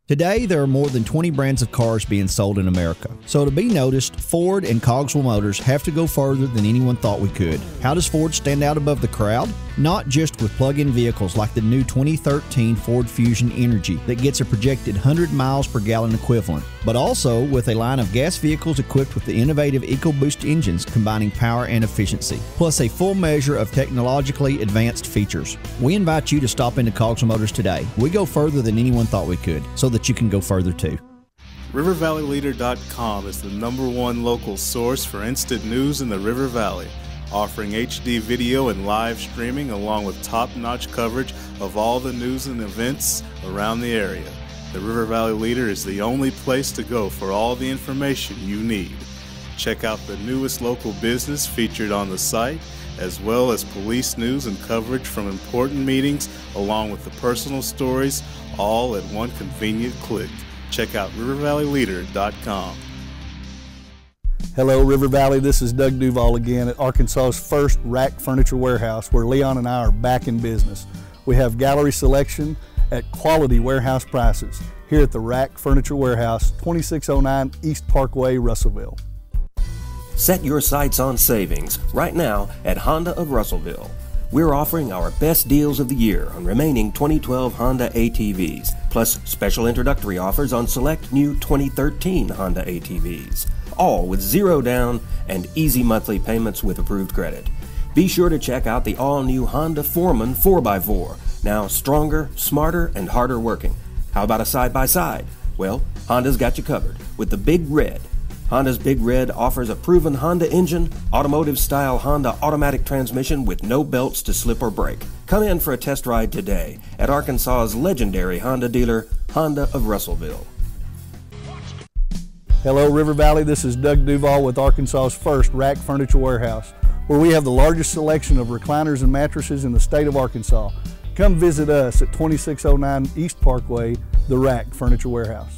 Today, there are more than 20 brands of cars being sold in America. So to be noticed, Ford and Cogswell Motors have to go further than anyone thought we could. How does Ford stand out above the crowd? Not just with plug-in vehicles like the new 2013 Ford Fusion Energy that gets a projected 100 miles per gallon equivalent, but also with a line of gas vehicles equipped with the innovative EcoBoost engines combining power and efficiency, plus a full measure of technologically advanced features. We invite you to stop into Cogswell Motors today. We go further than anyone thought we could, so that you can go further too. RiverValleyLeader.com is the #1 local source for instant news in the River Valley, offering HD video and live streaming along with top-notch coverage of all the news and events around the area. The River Valley Leader is the only place to go for all the information you need. Check out the newest local business featured on the site, as well as police news and coverage from important meetings, along with the personal stories, all at one convenient click. Check out RiverValleyLeader.com. Hello, River Valley. This is Doug Duval again at Arkansas's first rack furniture warehouse, where Leon and I are back in business. We have gallery selection at quality warehouse prices here at the Rack Furniture Warehouse, 2609 East Parkway, Russellville. Set your sights on savings right now at Honda of Russellville. We're offering our best deals of the year on remaining 2012 Honda ATVs, plus special introductory offers on select new 2013 Honda ATVs, all with zero down and easy monthly payments with approved credit. Be sure to check out the all-new Honda Foreman 4x4, now stronger, smarter, and harder working. How about a side-by-side? Well, Honda's got you covered with the Big Red. Honda's Big Red offers a proven Honda engine, automotive-style Honda automatic transmission with no belts to slip or break. Come in for a test ride today at Arkansas's legendary Honda dealer, Honda of Russellville. Hello, River Valley. This is Doug Duval with Arkansas's first Rack Furniture Warehouse, where we have the largest selection of recliners and mattresses in the state of Arkansas. Come visit us at 2609 East Parkway, the Rack Furniture Warehouse.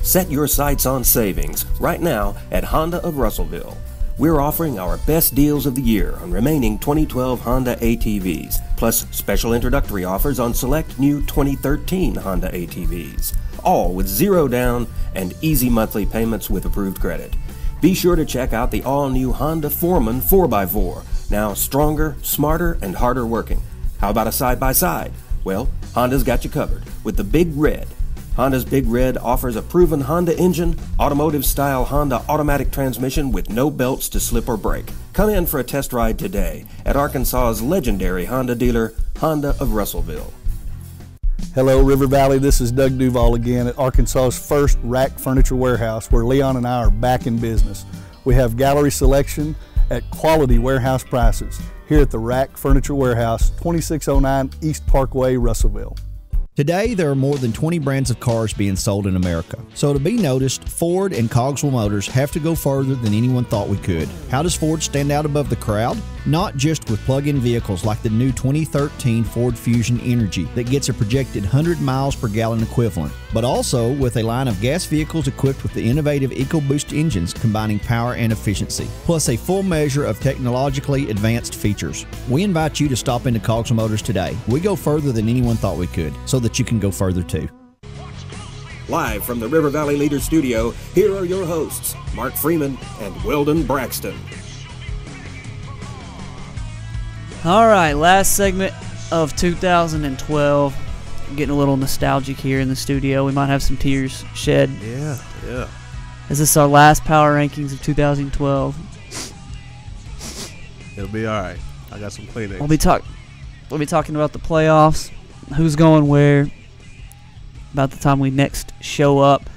Set your sights on savings right now at Honda of Russellville. We're offering our best deals of the year on remaining 2012 Honda ATVs, plus special introductory offers on select new 2013 Honda ATVs, all with zero down and easy monthly payments with approved credit. Be sure to check out the all-new Honda Foreman 4x4, now stronger, smarter, and harder working. How about a side-by-side? Well, Honda's got you covered with the Big Red. Honda's Big Red offers a proven Honda engine, automotive-style Honda automatic transmission with no belts to slip or break. Come in for a test ride today at Arkansas's legendary Honda dealer, Honda of Russellville. Hello, River Valley. This is Doug Duval again at Arkansas's first Rack Furniture Warehouse, where Leon and I are back in business. We have gallery selection at quality warehouse prices here at the Rack Furniture Warehouse, 2609 East Parkway, Russellville. Today, there are more than 20 brands of cars being sold in America. So to be noticed, Ford and Cogswell Motors have to go further than anyone thought we could. How does Ford stand out above the crowd? Not just with plug-in vehicles like the new 2013 Ford Fusion Energy that gets a projected 100 miles per gallon equivalent, but also with a line of gas vehicles equipped with the innovative EcoBoost engines combining power and efficiency, plus a full measure of technologically advanced features. We invite you to stop into Cogswell Motors today. We go further than anyone thought we could, so that you can go further too. Live from the River Valley Leader Studio, here are your hosts, Mark Freeman and Weldon Braxton. All right, last segment of 2012. Getting a little nostalgic here in the studio. We might have some tears shed. Yeah. Is this our last power rankings of 2012? It'll be all right. I got some Kleenex. We'll be talking about the playoffs, who's going where, about the time we next show up.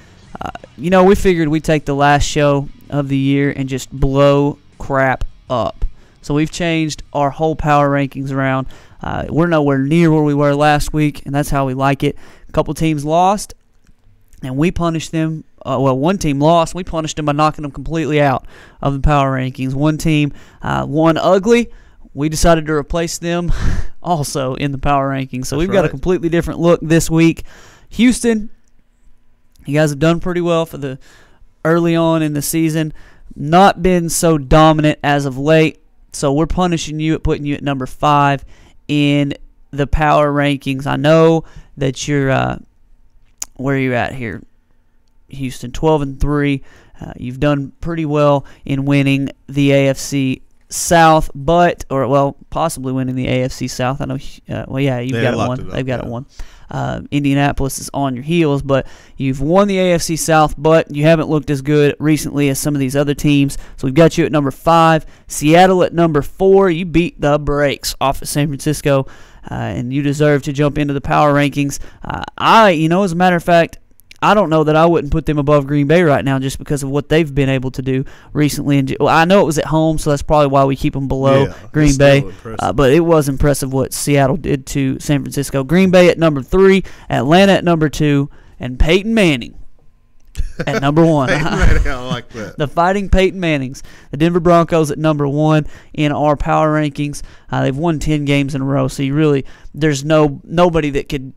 We figured we'd take the last show of the year and just blow crap up. So we've changed our whole power rankings around. We're nowhere near where we were last week, and that's how we like it. A couple teams lost, and we punished them. One team lost. We punished them by knocking them completely out of the power rankings. One team won ugly. We decided to replace them also in the power rankings. So we've got a completely different look this week. Houston, you guys have done pretty well for the early on in the season. Not been so dominant as of late. So we're punishing you at putting you at number 5 in the power rankings. I know that you're where you're at here, Houston, 12-3. You've done pretty well in winning the AFC South, possibly winning the AFC South. I know. You've got it won. They've got it won. Indianapolis is on your heels, but you've won the AFC South, but you haven't looked as good recently as some of these other teams. So we've got you at number 5, Seattle at number 4. You beat the brakes off of San Francisco, and you deserve to jump into the power rankings. As a matter of fact, I don't know that I wouldn't put them above Green Bay right now just because of what they've been able to do recently. And I know it was at home, so that's probably why we keep them below Green Bay. But it was impressive what Seattle did to San Francisco. Green Bay at number 3, Atlanta at number 2, and Peyton Manning at number 1. I like that. The Fighting Peyton Mannings. The Denver Broncos at number 1 in our power rankings. They've won 10 games in a row, so there's nobody that could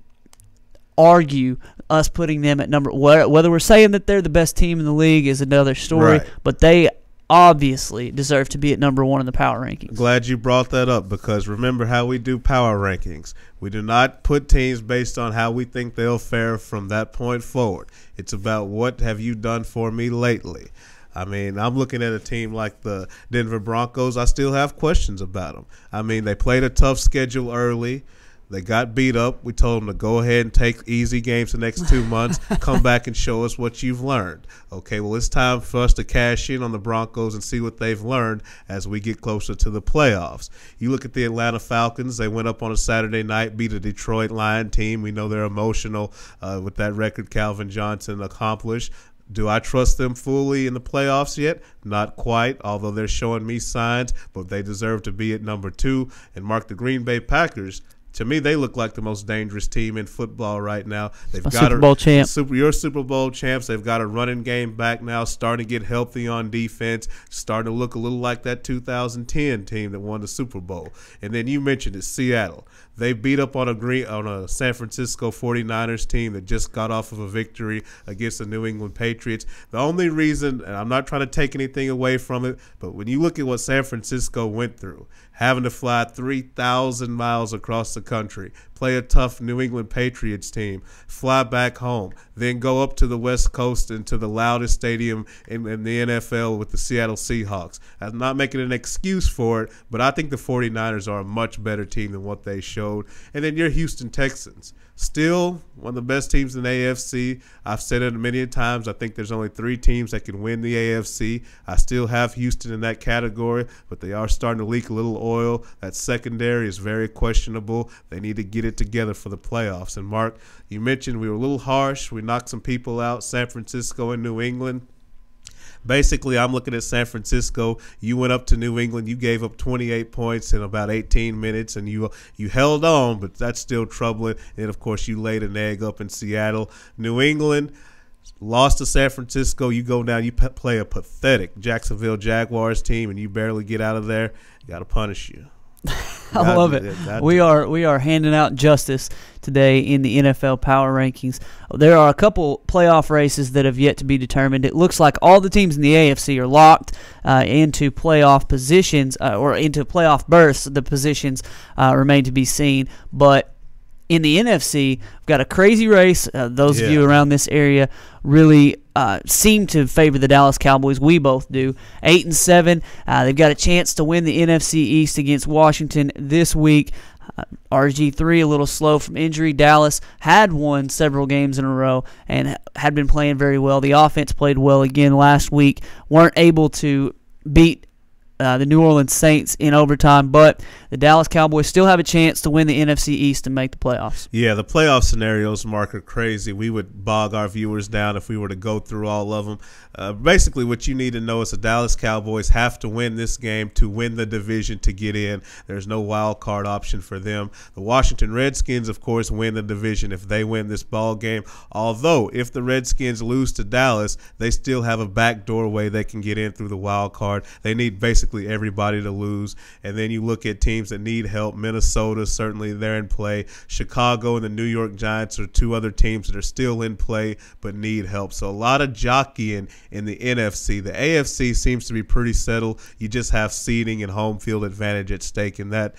argue us putting them at number. Whether we're saying that they're the best team in the league is another story, but they obviously deserve to be at number 1 in the power rankings. Glad you brought that up, because remember how we do power rankings. We do not put teams based on how we think they'll fare from that point forward. It's about what have you done for me lately. I mean, I'm looking at a team like the Denver Broncos. I still have questions about them. I mean, they played a tough schedule early. They got beat up. We told them to go ahead and take easy games the next 2 months, come back and show us what you've learned. Okay, well, it's time for us to cash in on the Broncos and see what they've learned as we get closer to the playoffs. You look at the Atlanta Falcons. They went up on a Saturday night, beat a Detroit Lion team. We know they're emotional with that record Calvin Johnson accomplished. Do I trust them fully in the playoffs yet? Not quite, although they're showing me signs, but they deserve to be at number 2. And mark the Green Bay Packers. To me, they look like the most dangerous team in football right now. They've got Super Bowl champ. Your Super Bowl champs. They've got a running game back now, starting to get healthy on defense, starting to look a little like that 2010 team that won the Super Bowl. And then you mentioned it, Seattle. They beat up on a San Francisco 49ers team that just got off of a victory against the New England Patriots. The only reason, and I'm not trying to take anything away from it, but when you look at what San Francisco went through, having to fly 3,000 miles across the country, play a tough New England Patriots team, fly back home, then go up to the West Coast and to the loudest stadium in the NFL with the Seattle Seahawks. I'm not making an excuse for it, but I think the 49ers are a much better team than what they showed. And then your Houston Texans. Still one of the best teams in the AFC. I've said it many times. I think there's only 3 teams that can win the AFC. I still have Houston in that category, but they are starting to leak a little oil. That secondary is very questionable. They need to get it together for the playoffs. And, Mark, you mentioned we were a little harsh. We knocked some people out, San Francisco and New England. basically I'm looking at San Francisco. You went up to New England. You gave up 28 points in about 18 minutes, and you held on, but that's still troubling. And, of course, you laid an egg up in Seattle. New England lost to San Francisco. You go down, you play a pathetic Jacksonville Jaguars team, and you barely get out of there. Got to punish you. I love it. We are handing out justice today in the NFL Power Rankings. There are a couple playoff races that have yet to be determined. It looks like all the teams in the AFC are locked into playoff positions or into playoff berths. The positions remain to be seen, but in the NFC, we've got a crazy race. Those of you around this area really seem to favor the Dallas Cowboys. We both do. 8-7. They've got a chance to win the NFC East against Washington this week. RG3 a little slow from injury. Dallas had won several games in a row and had been playing very well. The offense played well again last week. Weren't able to beat the New Orleans Saints in overtime, but the Dallas Cowboys still have a chance to win the NFC East and make the playoffs. Yeah, the playoff scenarios, Mark, are crazy. We would bog our viewers down if we were to go through all of them. Basically, what you need to know is the Dallas Cowboys have to win this game to win the division to get in. There's no wild card option for them. The Washington Redskins, of course, win the division if they win this ball game. Although, if the Redskins lose to Dallas, they still have a backdoor way they can get in through the wild card. They need basically everybody to lose. And then you look at teams that need help. Minnesota, certainly they're in play. Chicago and the New York Giants are two other teams that are still in play but need help. So a lot of jockeying in the NFC. The AFC seems to be pretty settled. You just have seeding and home field advantage at stake in that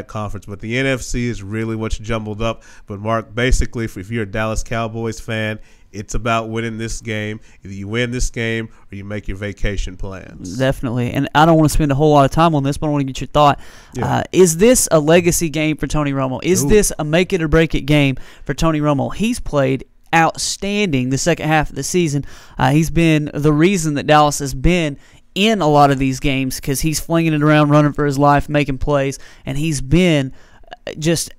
conference. But the NFC is really what's jumbled up. But Mark, basically, if you're a Dallas Cowboys fan, it's about winning this game. Either you win this game or you make your vacation plans. Definitely. And I don't want to spend a whole lot of time on this, but I want to get your thought. Yeah. Is this a legacy game for Tony Romo? Is this a make-it-or-break-it game for Tony Romo? He's played outstanding the second half of the season. He's been the reason that Dallas has been in a lot of these games because he's flinging it around, running for his life, making plays, and he's been just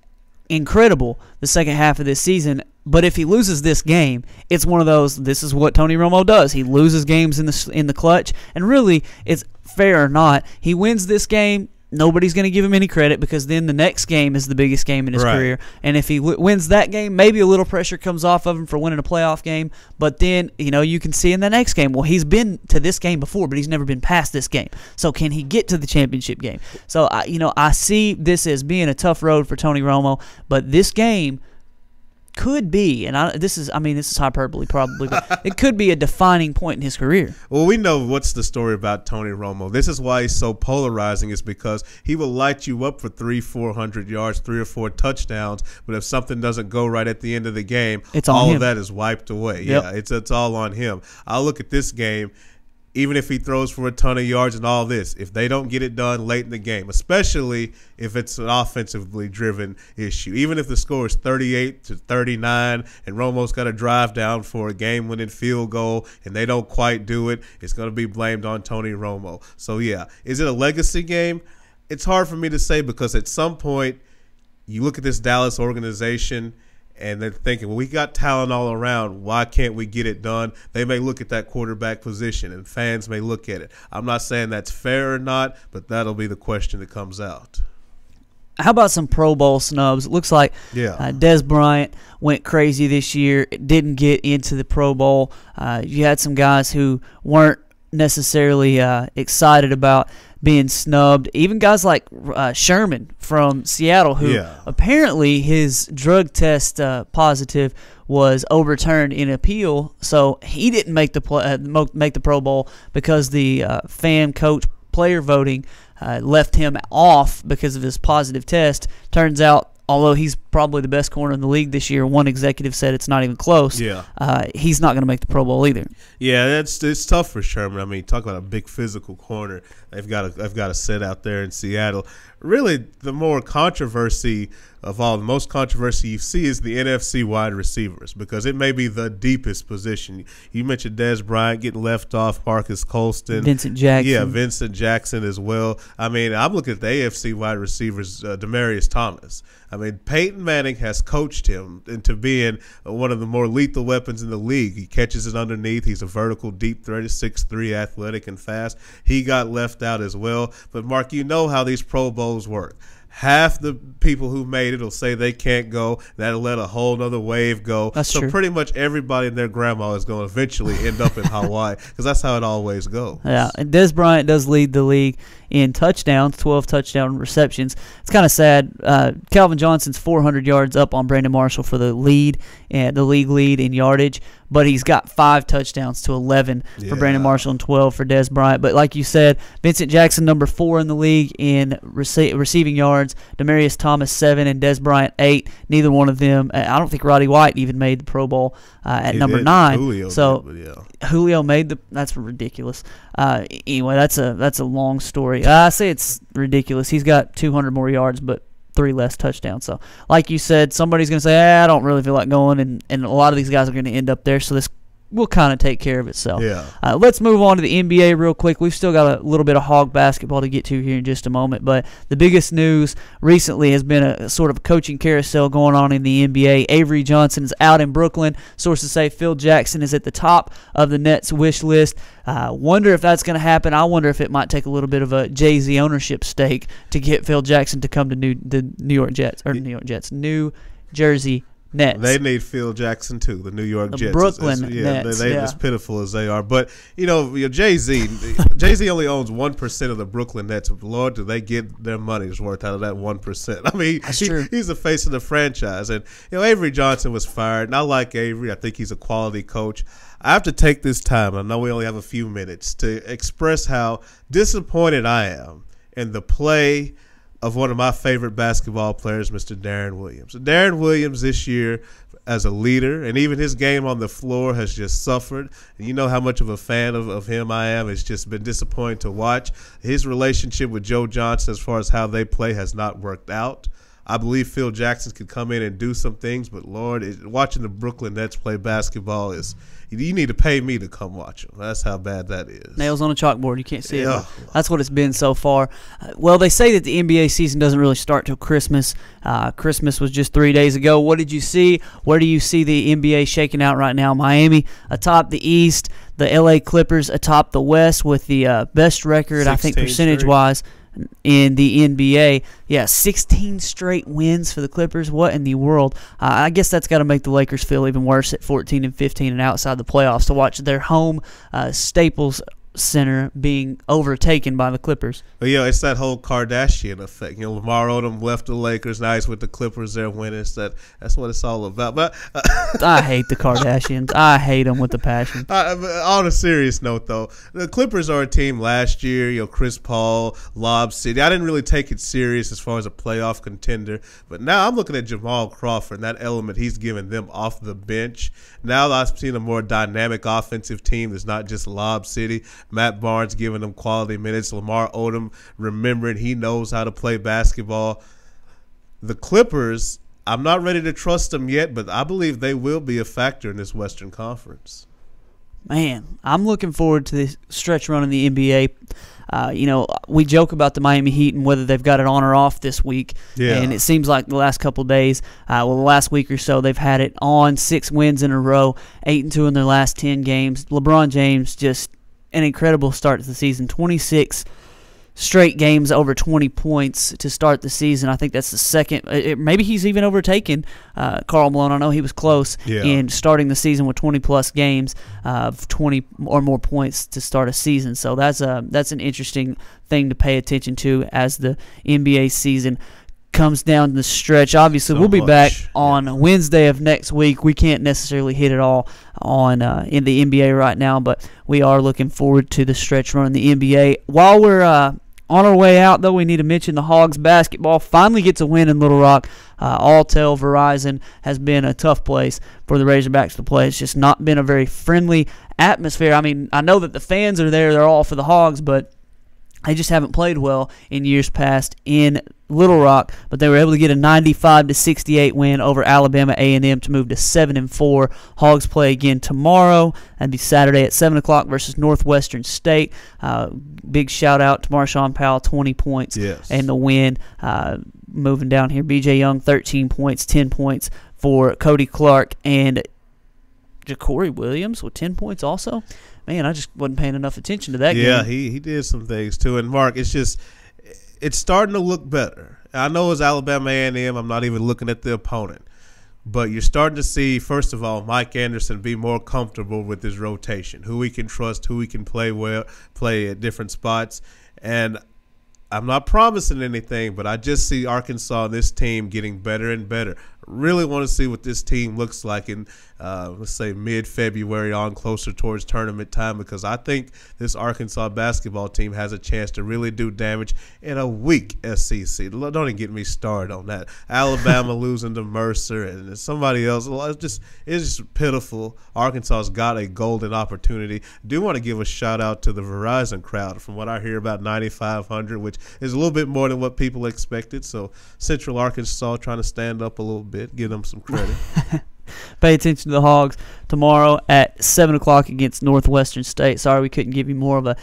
incredible the second half of this season. But if he loses this game, it's one of those, this is what Tony Romo does. He loses games in the clutch, and really, it's fair or not, he wins this game, nobody's going to give him any credit because then the next game is the biggest game in his career. And if he wins that game, maybe a little pressure comes off of him for winning a playoff game. But then, you can see in the next game, well, he's been to this game before, but he's never been past this game. So can he get to the championship game? So, I see this as being a tough road for Tony Romo, but this game could be, and this is hyperbole probably, but it could be a defining point in his career. Well, we know what's the story about Tony Romo. This is why he's so polarizing, is because he will light you up for 300-400 yards, 3 or 4 touchdowns, but if something doesn't go right at the end of the game, all of that is wiped away. Yep. Yeah, it's all on him. I'll look at this game. Even if he throws for a ton of yards and all this, if they don't get it done late in the game, especially if it's an offensively driven issue, even if the score is 38-39 and Romo's got to drive down for a game-winning field goal and they don't quite do it, it's going to be blamed on Tony Romo. So, yeah, is it a legacy game? It's hard for me to say because at some point you look at this Dallas organization and they're thinking, well, we got talent all around. Why can't we get it done? They may look at that quarterback position, and fans may look at it. I'm not saying that's fair or not, but that'll be the question that comes out. How about some Pro Bowl snubs? It looks like Dez Bryant went crazy this year, didn't get into the Pro Bowl. You had some guys who weren't necessarily excited about being snubbed. Even guys like Sherman from Seattle, who apparently his drug test positive was overturned in appeal, so he didn't make the Pro Bowl because the fan, coach, player voting left him off because of his positive test. Turns out, although he's probably the best corner in the league this year, one executive said it's not even close. He's not going to make the Pro Bowl either. Yeah, it's tough for Sherman. I mean, talk about a big physical corner. They've got to sit out there in Seattle. Really, the most controversy you see is the NFC wide receivers because it may be the deepest position. You mentioned Dez Bryant getting left off, Marcus Colston. Vincent Jackson. Yeah, Vincent Jackson as well. I mean, I'm looking at the AFC wide receivers, Demaryius Thomas. I mean, Peyton Peyton Manning has coached him into being one of the more lethal weapons in the league. He catches it underneath. He's a vertical deep threat. He's 6'3", athletic and fast. He got left out as well. But, Mark, you know how these Pro Bowls work. Half the people who made it will say they can't go. That'll let a whole nother wave go. That's true. Pretty much everybody and their grandma is going to eventually end up in Hawaii because that's how it always goes. Yeah, and Des Bryant does lead the league in touchdowns, 12 touchdown receptions. It's kind of sad. Calvin Johnson's 400 yards up on Brandon Marshall for the lead, and the league lead in yardage, but he's got 5 touchdowns to 11 for Brandon Marshall and 12 for Des Bryant. But like you said, Vincent Jackson, number 4 in the league in receiving yards, Demaryius Thomas 7, and Des Bryant 8. Neither one of them. I don't think Roddy White even made the Pro Bowl at number 9. Julio made that's ridiculous. Anyway, that's a long story. I say it's ridiculous. He's got 200 more yards, but 3 less touchdowns. So, like you said, somebody's going to say, I don't really feel like going, and a lot of these guys are going to end up there. So this will kind of take care of itself. Yeah. Let's move on to the NBA real quick. We've still got a little bit of Hog basketball to get to here in just a moment, but the biggest news recently has been a sort of coaching carousel going on in the NBA. Avery Johnson is out in Brooklyn. Sources say Phil Jackson is at the top of the Nets wish list. Wonder if that's going to happen. I wonder if it might take a little bit of a Jay-Z ownership stake to get Phil Jackson to come to the New Jersey Nets. They need Phil Jackson too. The New York Jets, Brooklyn Nets. They're as pitiful as they are. But Jay-Z only owns 1% of the Brooklyn Nets. Lord, do they get their money's worth out of that 1%? I mean, he's the face of the franchise. And Avery Johnson was fired, and I like Avery. I think he's a quality coach. I have to take this time, I know we only have a few minutes, to express how disappointed I am in the play of one of my favorite basketball players, Mr. Darren Williams. Darren Williams this year as a leader, and even his game on the floor has just suffered. And you know how much of a fan of him I am. It's just been disappointing to watch. His relationship with Joe Johnson as far as how they play has not worked out. I believe Phil Jackson could come in and do some things, but, Lord, watching the Brooklyn Nets play basketball is – you need to pay me to come watch them. That's how bad that is. Nails on a chalkboard. You can't see it. That's what it's been so far. Well, they say that the NBA season doesn't really start till Christmas. Christmas was just 3 days ago. What did you see? Where do you see the NBA shaking out right now? Miami atop the East. The LA Clippers atop the West with the best record, I think, percentage-wise, in the NBA. 16 straight wins for the Clippers. What in the world? I guess that's got to make the Lakers feel even worse at 14-15 and outside the playoffs to watch their home Staples Center being overtaken by the Clippers. Well, it's that whole Kardashian effect. Lamar Odom left the Lakers, now he's with the Clippers. They're winning. That's what it's all about. But I hate the Kardashians. I hate them with a passion. On a serious note, though, the Clippers are a team last year. Chris Paul, Lob City. I didn't really take it serious as far as a playoff contender. But now I'm looking at Jamal Crawford and that element he's giving them off the bench. Now I've seen a more dynamic offensive team that's not just Lob City. Matt Barnes giving them quality minutes. Lamar Odom remembering he knows how to play basketball. The Clippers, I'm not ready to trust them yet, but I believe they will be a factor in this Western Conference. Man, I'm looking forward to this stretch run in the NBA. We joke about the Miami Heat and whether they've got it on or off this week. Yeah. And it seems like the last couple of days, the last week or so, they've had it on. 6 wins in a row, 8-2 in their last 10 games. LeBron James, just an incredible start to the season. 26 straight games over 20 points to start the season. I think that's the second. Maybe he's even overtaken Karl Malone. I know he was close in starting the season with 20-plus games of 20 or more points to start a season. So that's an interesting thing to pay attention to as the NBA season comes down the stretch. Obviously, we'll be back on Wednesday of next week. We can't necessarily hit it all on in the NBA right now, but we are looking forward to the stretch run in the NBA. While we're on our way out, though, we need to mention the Hogs basketball finally gets a win in Little Rock. Alltel Verizon has been a tough place for the Razorbacks to play. It's just not been a very friendly atmosphere. I mean, I know that the fans are there. They're all for the Hogs, but They just haven't played well in years past in Little Rock, but they were able to get a 95-68 win over Alabama A&M to move to 7-4. Hogs play again tomorrow. That'd be Saturday at 7 o'clock versus Northwestern State. Big shout out to Marshawn Powell, 20 points and the win. Moving down here, B.J. Young, 13 points, 10 points for Cody Clark, and Ja'Cory Williams with 10 points also. Man, I just wasn't paying enough attention to that game. Yeah, he did some things too. And Mark, it's starting to look better. I know it's Alabama A&M. I'm not even looking at the opponent. But you're starting to see, first of all, Mike Anderson be more comfortable with his rotation, who he can trust, who he can play at different spots. And I'm not promising anything, but I just see Arkansas and this team getting better and better. Really want to see what this team looks like in, let's say, mid-February on closer towards tournament time, because I think this Arkansas basketball team has a chance to really do damage in a weak SEC. Don't even get me started on that. Alabama losing to Mercer and somebody else. It's just pitiful. Arkansas's got a golden opportunity. Do want to give a shout-out to the Verizon crowd. From what I hear, about 9,500, which is a little bit more than what people expected. So Central Arkansas trying to stand up a little bit. Give them some credit. Pay attention to the Hogs tomorrow at 7 o'clock against Northwestern State. Sorry we couldn't give you more of a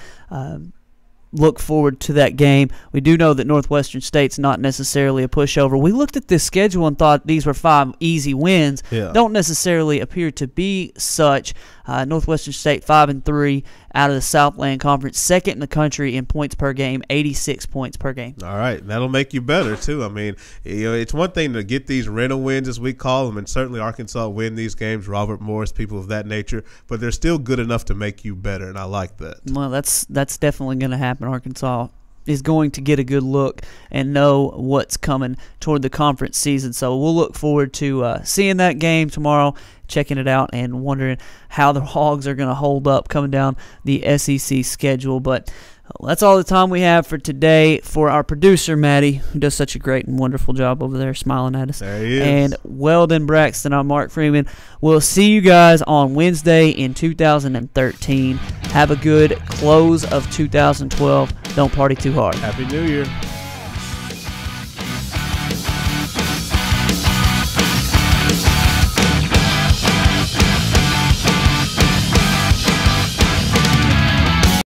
look forward to that game. We do know that Northwestern State's not necessarily a pushover. We looked at this schedule and thought these were 5 easy wins. Don't necessarily appear to be such. Northwestern State 5-3 out of the Southland Conference, second in the country in points per game, 86 points per game. All right, that'll make you better too. I mean, it's one thing to get these rental wins, as we call them, and certainly Arkansas win these games, Robert Morris, people of that nature, but they're still good enough to make you better, and I like that. Well, that's definitely going to happen. Arkansas is going to get a good look and know what's coming toward the conference season. So we'll look forward to seeing that game tomorrow, checking it out, and wondering how the Hogs are going to hold up coming down the SEC schedule. But that's all the time we have for today. For our producer, Maddie, who does such a great and wonderful job over there smiling at us. There he is. And Weldon, Braxton, I'm Mark Freeman. We'll see you guys on Wednesday in 2013. Have a good close of 2012. Don't party too hard. Happy New Year.